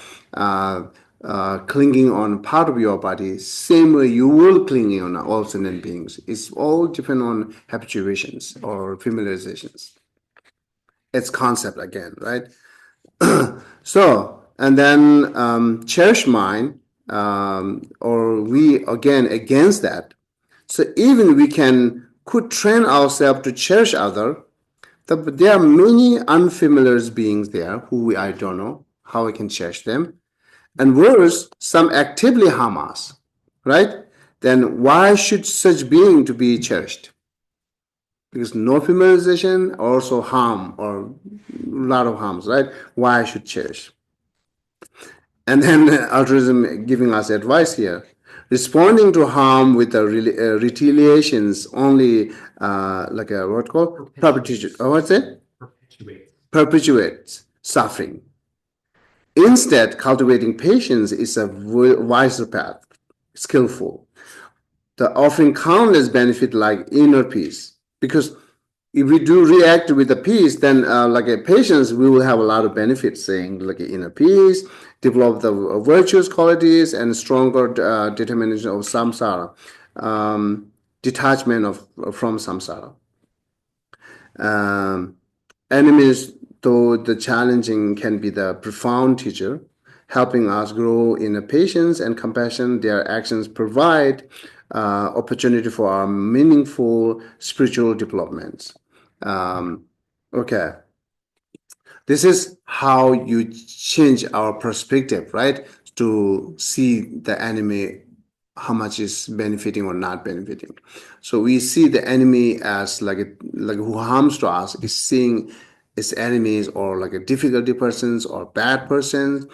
clinging on part of your body, same way you will clinging on all sentient beings. It's all depend on habituations or familiarizations. It's concept again, right? So, and then cherish mind, or we again against that. So even we could train ourselves to cherish other, but there are many unfamiliar beings there who I don't know how we can cherish them. And worse, some actively harm us, right? Then why should such being to be cherished? Because no familiarization also harm or a lot of harms, right? Why I should cherish. And then altruism giving us advice here. Responding to harm with retaliations only like a what called perpetuate. What's it? Perpetuates suffering. Instead, cultivating patience is a wiser path, skillful. The offering countless benefit like inner peace. Because if we do react with the peace, then like a patience, we will have a lot of benefits, saying like inner peace, develop the virtuous qualities and stronger determination of samsara, detachment from samsara. Enemies, though the challenging, can be the profound teacher, helping us grow in patience and compassion. Their actions provide opportunity for our meaningful spiritual developments. Okay. This is how you change our perspective, right? To see the enemy, how much is benefiting or not benefiting. So we see the enemy as like who harms to us is seeing its enemies or like a difficulty persons or bad persons.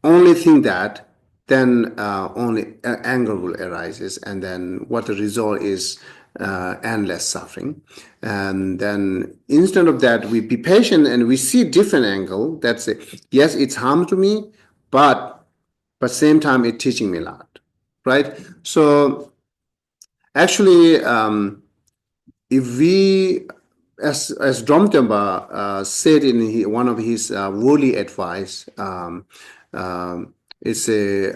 Only think that, then only anger will arises, and then what the result is endless suffering. And then instead of that, we be patient and we see different angle. That's it. Yes, it's harm to me, but same time it's teaching me a lot, right? So actually, if we, as Dromtemba said in one of his worldly advice, it's a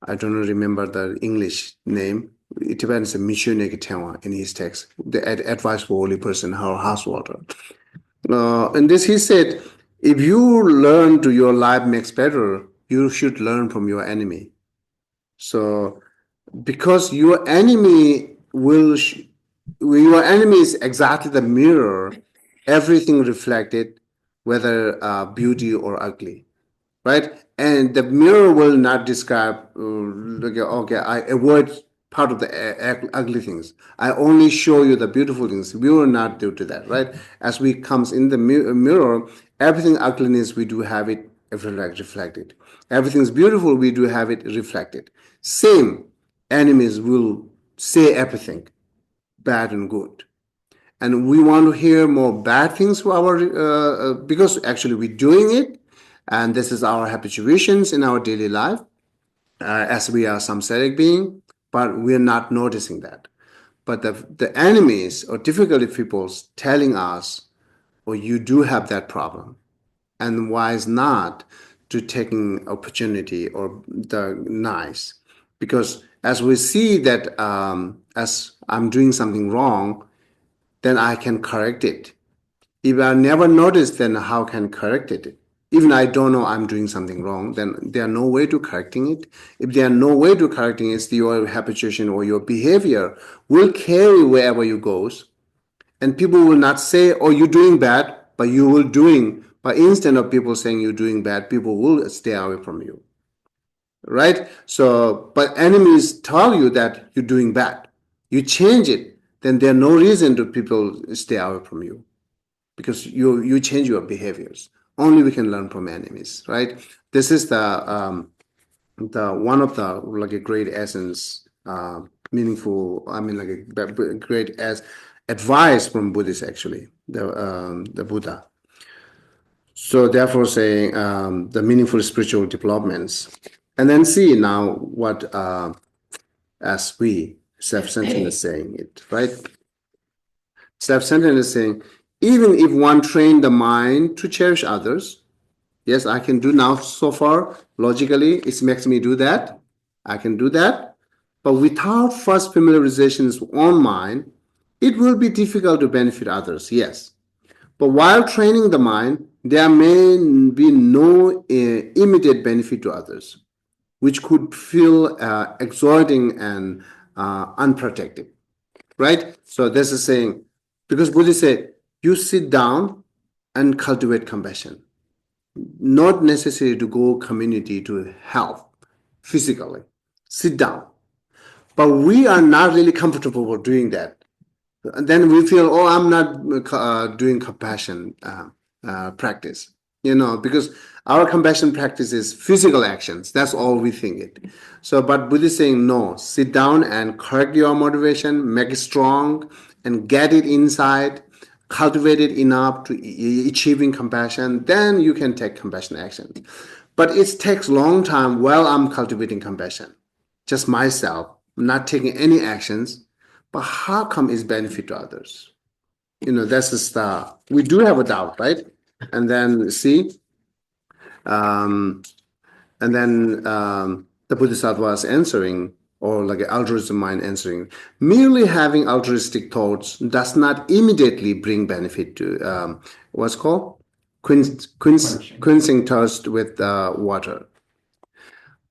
I don't remember the English name. It depends. Missionary in his text, the advice for holy person, how householder. And this he said, if you learn to your life makes better, you should learn from your enemy. So because your enemy your enemy is exactly the mirror, everything reflected, whether beauty or ugly, right? And the mirror will not describe like, okay, I avoid part of the ugly things, I only show you the beautiful things. We will not do to that, right? As we comes in the mirror, everything ugliness we do have it reflected, everything's beautiful we do have it reflected. Same, enemies will say everything bad and good, and we want to hear more bad things for our because actually we're doing it, and this is our habituations in our daily life, as we are samsaric being, but we're not noticing that. But the enemies or difficulty peoples telling us, oh, you do have that problem, and why is not to taking opportunity or the nice, because as we see that as I'm doing something wrong, then I can correct it. If I never notice, then how can correct it? Even I don't know I'm doing something wrong, then there are no way to correcting it. If there are no way to correcting it, your habituation or your behavior will carry wherever you goes, and people will not say, "Oh, you're doing bad," but you will doing. But instead of people saying you're doing bad, people will stay away from you, right? So, but enemies tell you that you're doing bad. You change it, then there are no reason to people stay away from you, because you change your behaviors. Only we can learn from enemies, right? This is the one of the like a great essence, meaningful. I mean, like a great as advice from Buddhists, actually, the Buddha. So therefore, saying the meaningful spiritual developments, and then see now what as we self-centered is saying it, right? Self-centered is saying, even if one trained the mind to cherish others, yes, I can do now so far, logically, it makes me do that. I can do that. But without first familiarization with own mind, it will be difficult to benefit others, yes. But while training the mind, there may be no immediate benefit to others, which could feel exhausting and unprotected, right? So this is saying, because Buddha said, you sit down and cultivate compassion. Not necessary to go community to help physically. Sit down. But we are not really comfortable with doing that. then we feel, oh, I'm not doing compassion practice, because our compassion practice is physical actions. That's all we think it. So, but Buddha is saying, no, sit down and correct your motivation, make it strong, and get it inside, cultivate it enough to achieving compassion. Then you can take compassion action. But it takes long time while I'm cultivating compassion, just myself, not taking any actions. But how come it's benefit to others? That's the star. We do have a doubt, right? And then um, the Bodhisattva is answering, or like an altruistic mind answering. Merely having altruistic thoughts does not immediately bring benefit to what's called quenching thirst with water.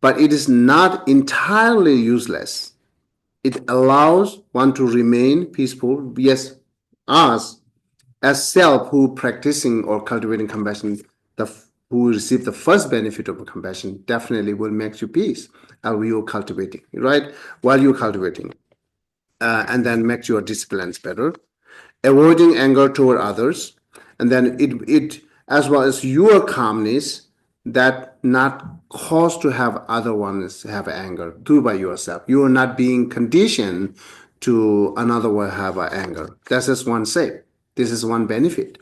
But it is not entirely useless. It allows one to remain peaceful. Yes, us as self who practicing or cultivating compassion, who receive the first benefit of compassion, definitely will make you peace while you're cultivating, right? While you're cultivating, and then makes your disciplines better, avoiding anger toward others, and then it as well as your calmness that not cause to have other ones have anger too by yourself. You are not being conditioned to another one have anger. That's just one say. This is one benefit.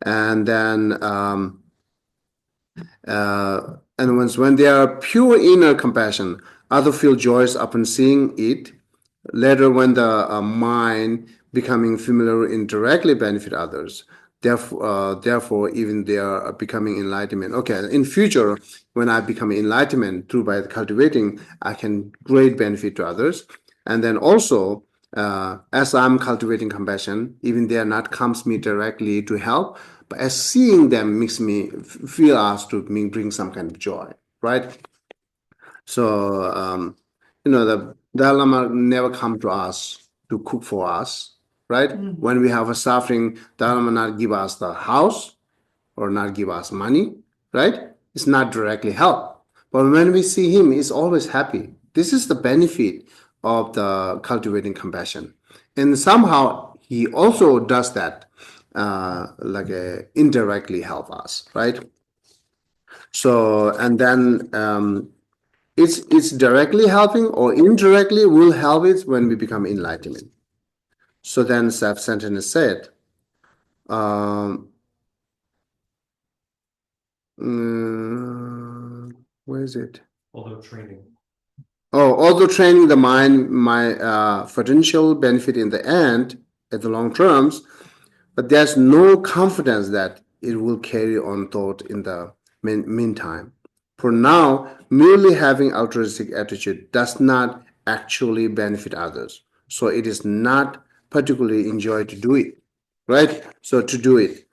And then and when they are pure inner compassion, others feel joyous upon seeing it. Later, when the mind becoming familiar indirectly benefit others, therefore, even they are becoming enlightenment. Okay, in future, when I become enlightenment through by cultivating, I can great benefit to others. And then also, as I'm cultivating compassion, even they are not comes me directly to help, but as seeing them makes me feel asked to bring some kind of joy, right? So, the Dalai Lama never come to us to cook for us, right? When we have a suffering, Dalai Lama not give us the house or not give us money, right? It's not directly help. But when we see him, he's always happy. This is the benefit of the cultivating compassion. And somehow he also does that, indirectly help us, right? So, and then it's directly helping or indirectly will help it when we become enlightenment. So then self-centeredness said, where is it? Although training. Although training the mind might potential benefit in the end, at the long terms, but there's no confidence that it will carry on thought in the meantime. For now, merely having altruistic attitude does not actually benefit others. So it is not particularly enjoyed to do it, right? So to do it.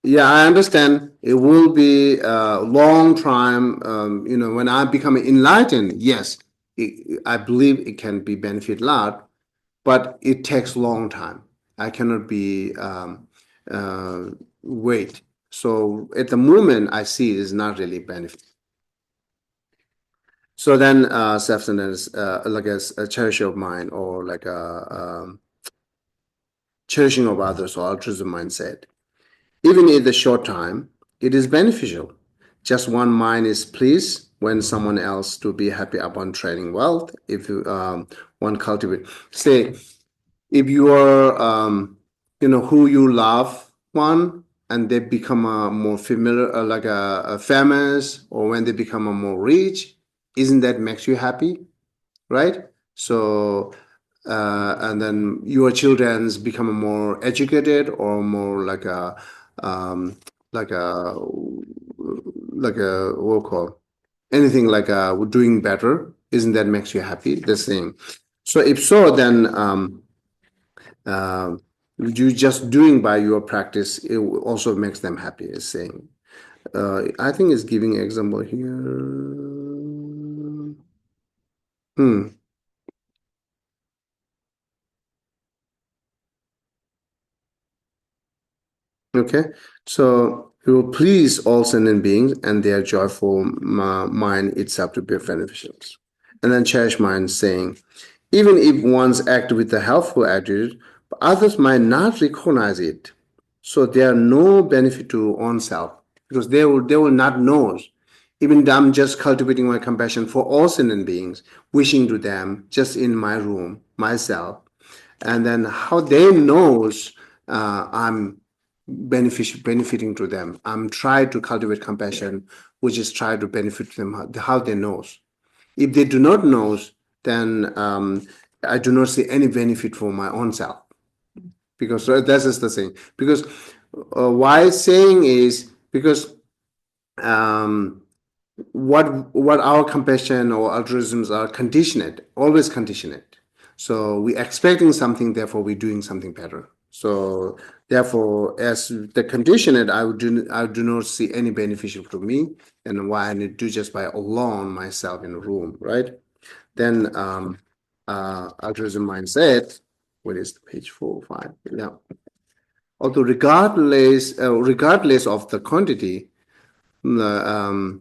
Yeah, I understand it will be a long time. When I become enlightened, yes, I believe it can be benefit a lot, but it takes long time. I cannot be wait. So at the moment, I see it is not really benefit. So then, self-centeredness, like a cherishing of mind, or like a cherishing of others, or altruism mindset. Even in the short time, it is beneficial. Just one mind is pleased when someone else to be happy upon training wealth. If you one cultivate, say, if you are, who you love one, and they become more familiar, like a famous, or when they become a more rich, isn't that makes you happy, right? So, and then your children's become more educated or more like a, like a, what call anything like doing better. Isn't that makes you happy? The same. So if so, then you just doing by your practice, it also makes them happy. Is saying. I think it's giving example here. Okay, so it will please all sentient beings and their joyful mind itself to be beneficial. And then cherish mind saying, even if one's act with a helpful attitude, others might not recognize it. So there are no benefit to oneself because they will not know. Even I'm just cultivating my compassion for all sentient beings, wishing to them just in my room, myself, and then how they knows I'm benefiting to them. I'm trying to cultivate compassion, which is try to benefit them. How they knows. If they do not know, then I do not see any benefit for my own self. Because that is the thing. Because why saying is because what our compassion or altruisms are conditioned, always conditioned. So we expecting something, therefore we're doing something better. So therefore, as the conditioned, I do not see any beneficial to me, and why I need to do just by alone myself in a room, right? Then altruism mindset. What is the page 4 or 5? Yeah. Although regardless of the quantity, okay,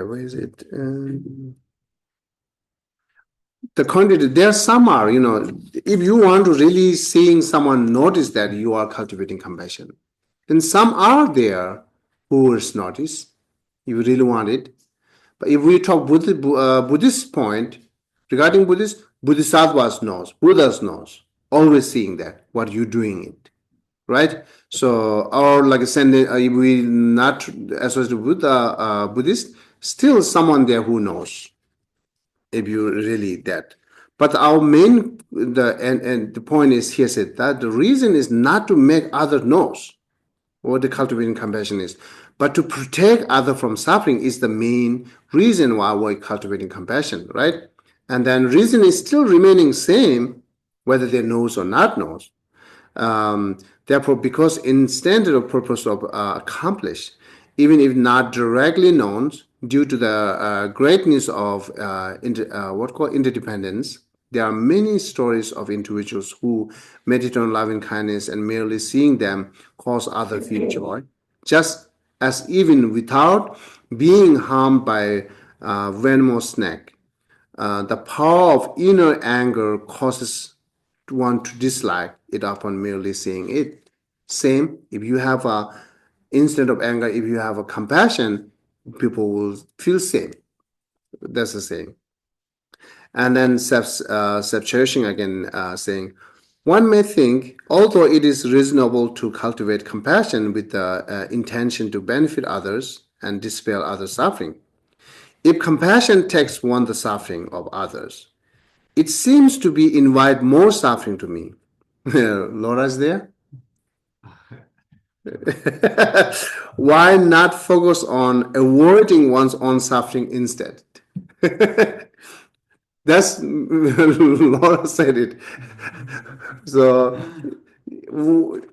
where is it? The quantity, there some are, if you want to really seeing someone notice that you are cultivating compassion, then some are there who is notice, if you really want it. But if we talk Buddhist point, regarding Bodhisattvas knows, Buddhas knows, always seeing that, what you're doing it, right? So, or like I said, if we not associated with Buddhist, still someone there who knows, if you really that. But our main, the point is here said that the reason is not to make others knows what the cultivating compassion is, but to protect other from suffering is the main reason why we're cultivating compassion, right? And then reason is still remaining same, whether they knows or not knows. Therefore, because instead of purpose of accomplish, even if not directly known, due to the greatness of what called interdependence, there are many stories of individuals who meditate on loving kindness and merely seeing them cause others feel joy, just as even without being harmed by venomous snake. The power of inner anger causes one to dislike it upon merely seeing it. Same, if you have a instead of anger, if you have a compassion, people will feel same. That's the same. And then self-cherishing again, saying, one may think, although it is reasonable to cultivate compassion with the intention to benefit others and dispel other suffering, if compassion takes one the suffering of others, it seems to be invite more suffering to me. Laura's there? Why not focus on avoiding one's own suffering instead? That's Laura said it. So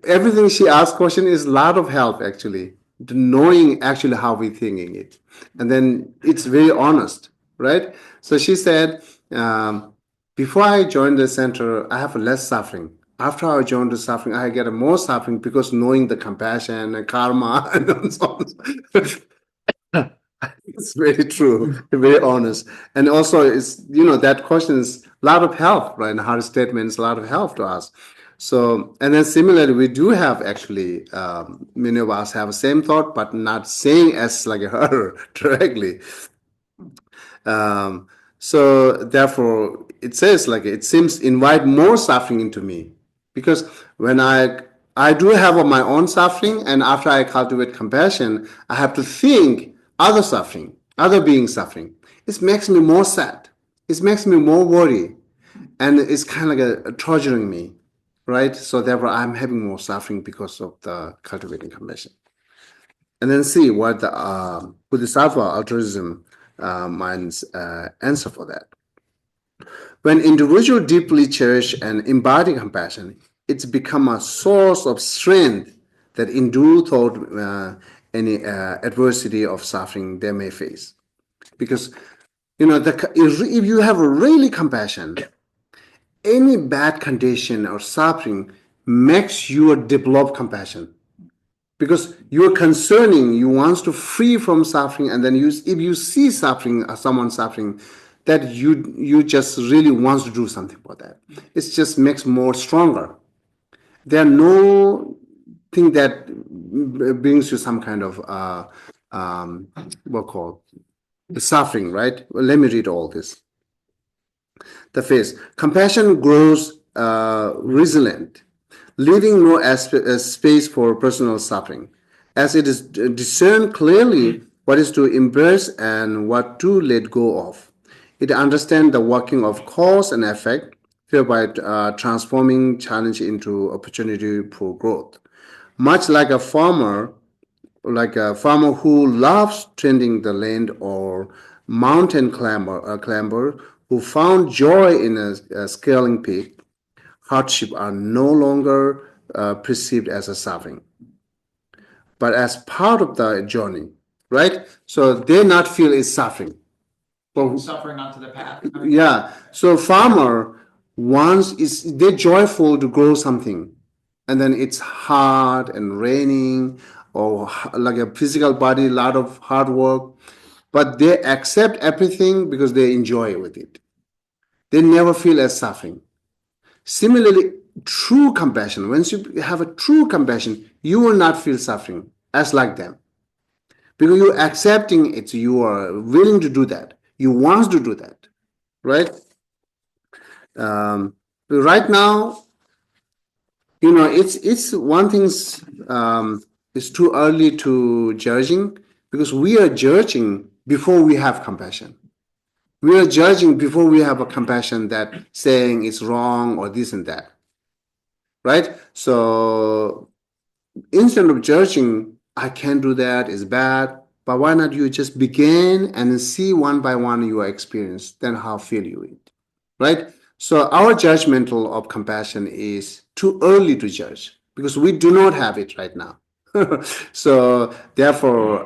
everything she asked question is a lot of help actually, to knowing actually how we're thinking it, and then it's very honest, right? So she said, before I joined the center, I have less suffering. After I joined the suffering, I get more suffering because knowing the compassion and karma and so on. It's very true, very honest. And also, it's, that question is a lot of help, right? And her statement is a lot of help to us. So, and then similarly, we do have actually, many of us have the same thought, but not saying as like her directly. So therefore, it says like, it seems invite more suffering into me. Because when I do have my own suffering, and after I cultivate compassion, I have to think other suffering, other beings suffering. It makes me more sad. It makes me more worry. And it's kind of like a torturing me, right? So therefore, I'm having more suffering because of the cultivating compassion. And then see what the Bodhisattva altruism mind's answer for that. When individuals deeply cherish and embody compassion, it's become a source of strength that endure through any adversity of suffering they may face. Because, if you have a really compassion, any bad condition or suffering makes you develop compassion. Because you're concerning, you want to free from suffering, and then if you see suffering, someone suffering, that you just really wants to do something for that. It just makes more stronger. There are no thing that brings you some kind of what called suffering, right? Well, let me read all this. The face. Compassion grows resilient, leaving no space for personal suffering, as it is discern clearly what is to embrace and what to let go of. It understands the working of cause and effect, thereby transforming challenge into opportunity for growth. Much like a farmer who loves tending the land or mountain climber who found joy in a scaling peak, hardship are no longer perceived as a suffering, but as part of the journey, right? So they not feel it's suffering. Suffering onto the path. Yeah. So farmer wants is they're joyful to grow something, and then it's hard and raining or like a physical body, a lot of hard work, but they accept everything because they enjoy with it. They never feel as suffering. Similarly, true compassion. Once you have a true compassion, you will not feel suffering as like them because you're accepting it. You are willing to do that. You want to do that, right? Right now, it's one thing's it's too early to judging because we are judging before we have compassion. We are judging before we have a compassion that saying it's wrong or this and that, right? So instead of judging, I can't do that, it's bad. But why not you just begin and see one by one your experience, then how feel you it, right? So our judgmental of compassion is too early to judge because we do not have it right now. So therefore,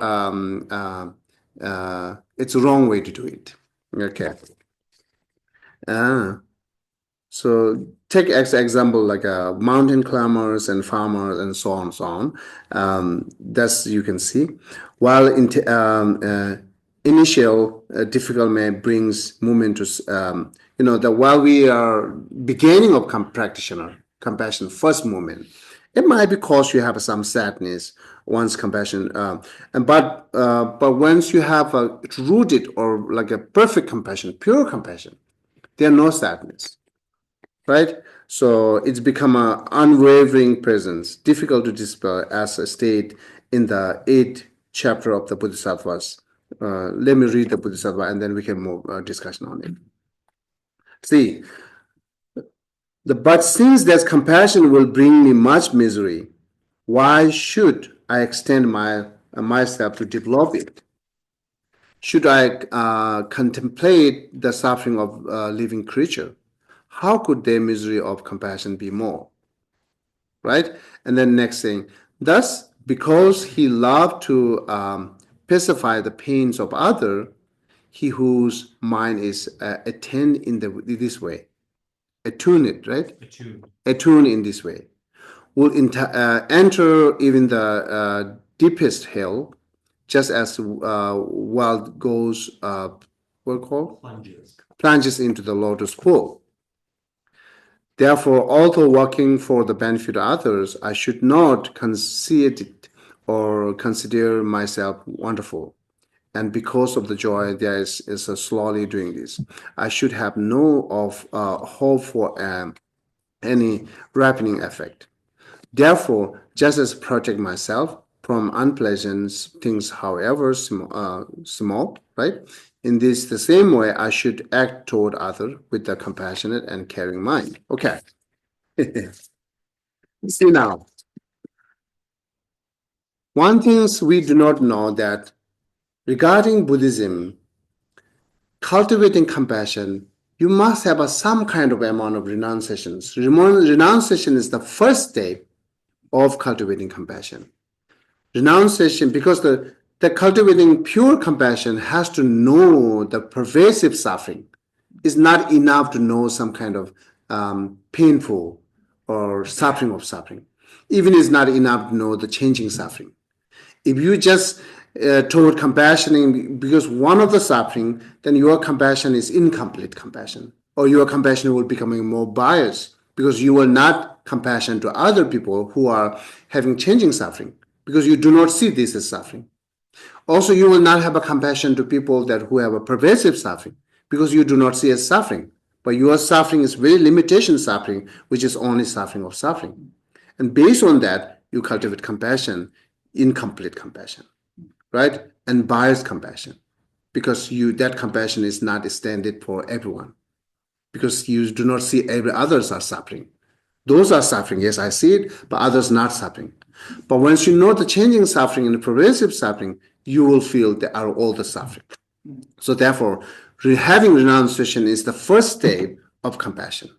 it's a wrong way to do it. Okay. So take as example like mountain climbers and farmers and so on, so on. That's you can see. While initial difficult may brings movement to that while we are beginning of practitioner compassion first movement, it might be cause you have some sadness once compassion, but once you have a rooted or like a perfect compassion, pure compassion, there are no sadness, right? So it's become an unwavering presence, difficult to dispel, as stated in the 8th chapter of the Bodhisattvas. Let me read the Bodhisattva and then we can move discussion on it. See, but since that compassion will bring me much misery, why should I extend myself to develop it? Should I contemplate the suffering of a living creature? How could their misery of compassion be more? Right? And then next thing, thus, because he loved to pacify the pains of other, he whose mind is attuned in this way, attune it, right? Attune in this way, will enter even the deepest hell, just as wild goes, what called? Plunges into the lotus pool. Therefore, although working for the benefit of others, I should not concede it or consider myself wonderful. And because of the joy there is slowly doing this, I should have no hope for any ripening effect. Therefore, just as protect myself from unpleasant things, however small, right? In this, the same way, I should act toward others with a compassionate and caring mind. Okay. See now, one thing we do not know that regarding Buddhism, cultivating compassion, you must have some kind of amount of renunciations. Renunciation is the first step of cultivating compassion. Renunciation, because the cultivating pure compassion has to know the pervasive suffering. It's not enough to know some kind of painful or suffering of suffering. Even it's not enough to know the changing suffering. If you just toward compassion, because one of the suffering, then your compassion is incomplete compassion, or your compassion will becoming more biased because you will not compassion to other people who are having changing suffering, because you do not see this as suffering. Also, you will not have a compassion to people that who have a pervasive suffering, because you do not see as suffering. But your suffering is very limitation suffering, which is only suffering of suffering. And based on that, you cultivate compassion, incomplete compassion, right? And biased compassion, because that compassion is not extended for everyone, because you do not see every others are suffering. Those are suffering. Yes, I see it, but others not suffering. But once you know the changing suffering and the pervasive suffering, you will feel they are all the suffering. So therefore, having renunciation is the first step of compassion.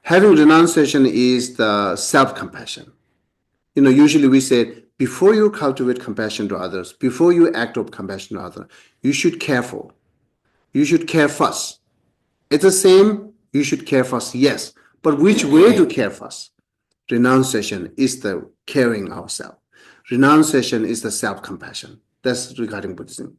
Having renunciation is the self-compassion. Usually we say, before you cultivate compassion to others, before you act of compassion to others, you should care for. You should care first. It's the same, you should care first, yes. But which way to care first? Renunciation is the caring ourselves. Renunciation is the self-compassion. That's regarding Buddhism.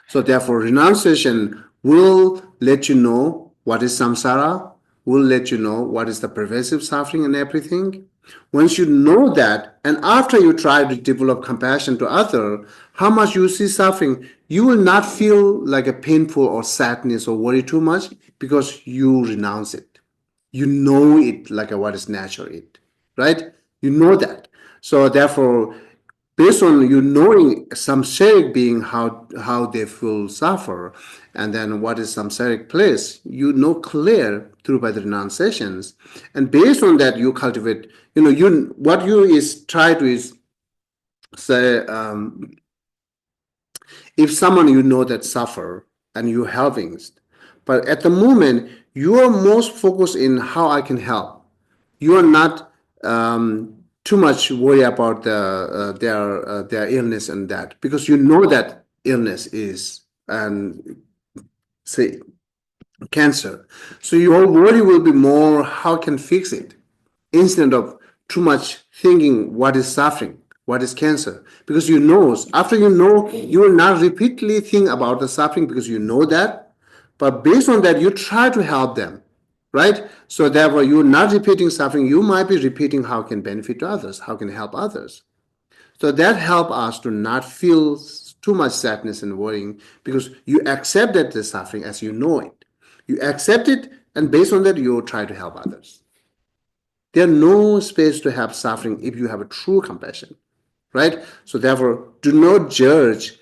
So therefore, renunciation will let you know what is samsara, will let you know what is the pervasive suffering and everything. Once you know that, and after you try to develop compassion to other, how much you see suffering, you will not feel like a painful or sadness or worry too much, because you renounce it. You know it like what is natural it, right? You know that. So therefore, based on you knowing samsaric being, how they feel suffer, and then what is samsaric place, you know clear through by the renunciations, and based on that you cultivate. What you is try to is say, if someone you know that suffer and you helping, but at the moment you are most focused in how I can help. You are not too much worry about their illness and that, because you know that illness is say cancer. So your worry will be more how can fix it, instead of too much thinking what is suffering, what is cancer, because after you will not repeatedly think about the suffering, because you know that. But based on that, you try to help them, right? So therefore, you're not repeating suffering. You might be repeating how can benefit to others, how can help others. So that help us to not feel too much sadness and worrying, because you accept that the suffering as you know it. You accept it, and based on that, you try to help others. There's no space to have suffering if you have a true compassion, right? So therefore, do not judge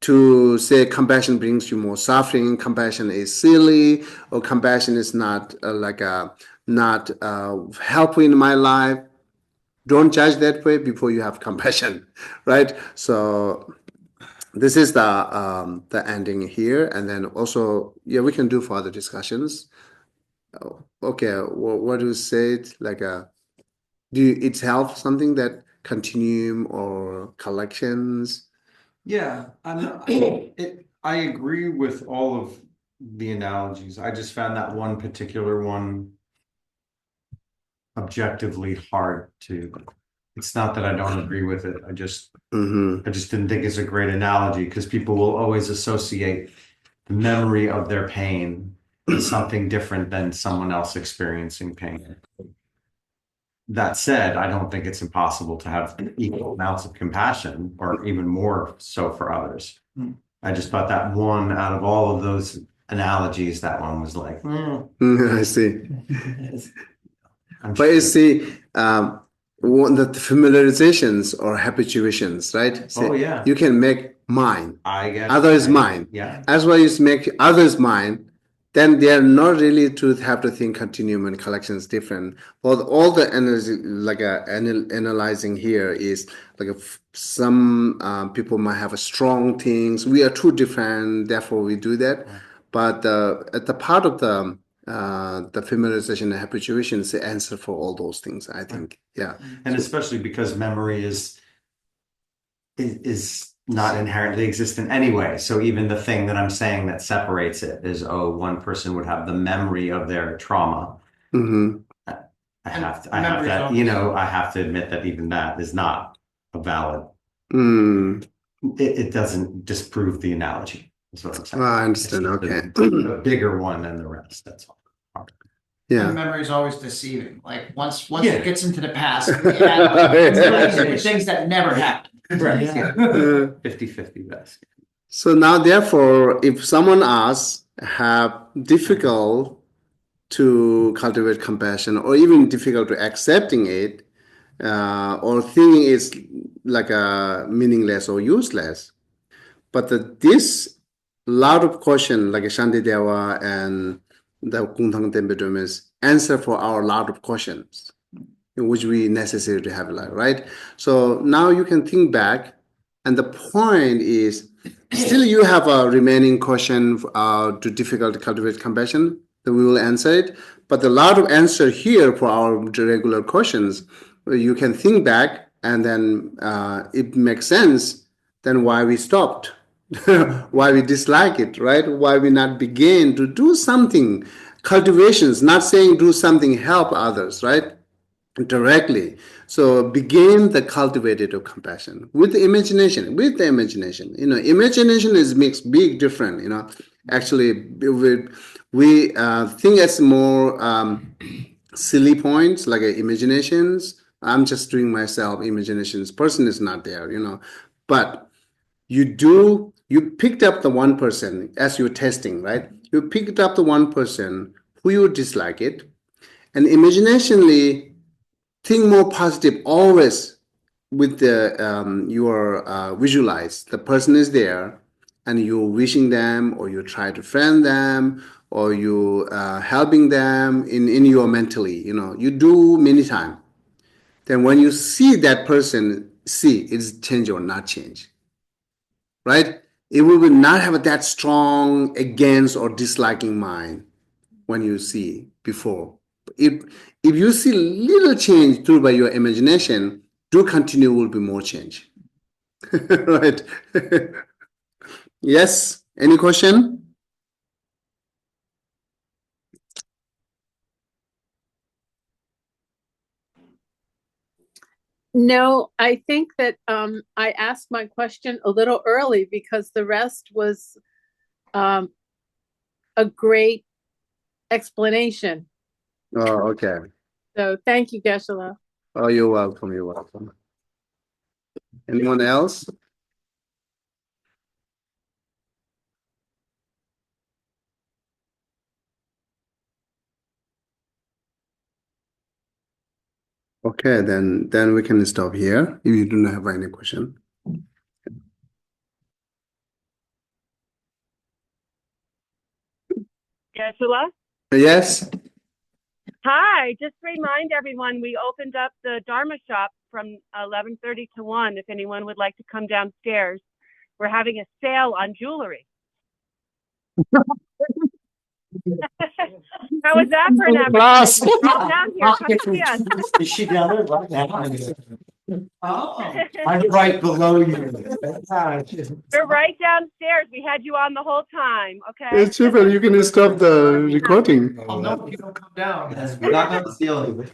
to say compassion brings you more suffering, compassion is silly, or compassion is not not helpful in my life. Don't judge that way before you have compassion, right? So this is the ending here, and then also, yeah, we can do further discussions. Okay, what do you say? It help something that continuum or collections? Yeah, I agree with all of the analogies. I just found that one particular one objectively hard to. It's not that I don't agree with it. I just didn't think it's a great analogy, because people will always associate the memory of their pain with something different than someone else experiencing pain. That said, I don't think it's impossible to have equal amounts of compassion, or even more so for others. I just thought that one out of all of those analogies, that one was like, I see. But you see, the familiarizations or habituations, right? Oh, yeah. You can make mine. I get Others mine. Yeah. As well as make others mine, then they are not really to have to think continuum and collections different. Well, all the analyzing here is like some people might have a strong things. We are too different, therefore we do that. But at the part of the familiarization and habituation is the answer for all those things, I think. Yeah. And especially because memory is not inherently existent anyway. So even the thing that I'm saying that separates it is, one person would have the memory of their trauma. I have to, I have to admit that even that is not a valid. Mm. It doesn't disprove the analogy. That's what I'm saying. I understand. It's just Okay. a bigger one than the rest. That's all. My Yeah. memory is always deceiving. Like once Yeah. it gets into the past, we add like things that never happened. Right. Uh, 50-50 best. So now, therefore, if someone asks, have difficult to cultivate compassion, or even difficult to accepting it, or thinking it's like a meaningless or useless, but this lot of question, like Shantideva and the Kungthang Tempedumis, answer for our lot of questions, which we necessary to have life, right? So now you can think back, and the point is, still you have a remaining question to difficult to cultivate compassion, that we will answer it. But the lot of answer here for our regular questions, you can think back, and then it makes sense. Then why we stopped, why we dislike it, right? Why we not begin to do something, cultivations. Not saying do something help others, right? Directly. So begin the cultivated of compassion with the imagination. Imagination makes big difference. Actually, we think it's more silly points like imaginations. I'm just doing myself imaginations. Person is not there. But you picked up the one person as you're testing, right? You picked up the one person who you dislike it, and imaginationally think more positive always with your visualize the person is there, and you're wishing them, or you try to friend them, or you helping them in your mentally, you do many times. Then when you see that person, see it's change or not change, right? It will not have that strong against or disliking mind when you see before. If you see little change through by your imagination, do continue will be more change. Right? Yes. Any question? No, I think that I asked my question a little early because the rest was a great explanation. Oh, okay. So thank you, Geshe-la. Oh, you're welcome. You're welcome. Anyone else? Okay, then we can stop here if you do not have any question. Geshe-la? Yes. Hi, just to remind everyone, we opened up the Dharma shop from 11:30 to 1 if anyone would like to come downstairs. We're having a sale on jewelry. How was that for an advertisement? Come down here, come see us. Is she down there right now? Oh. I'm right below you. We're right downstairs. We had you on the whole time, okay? It's cheaper. You can stop the recording. I'll know if you don't come down. We're not going to steal anything.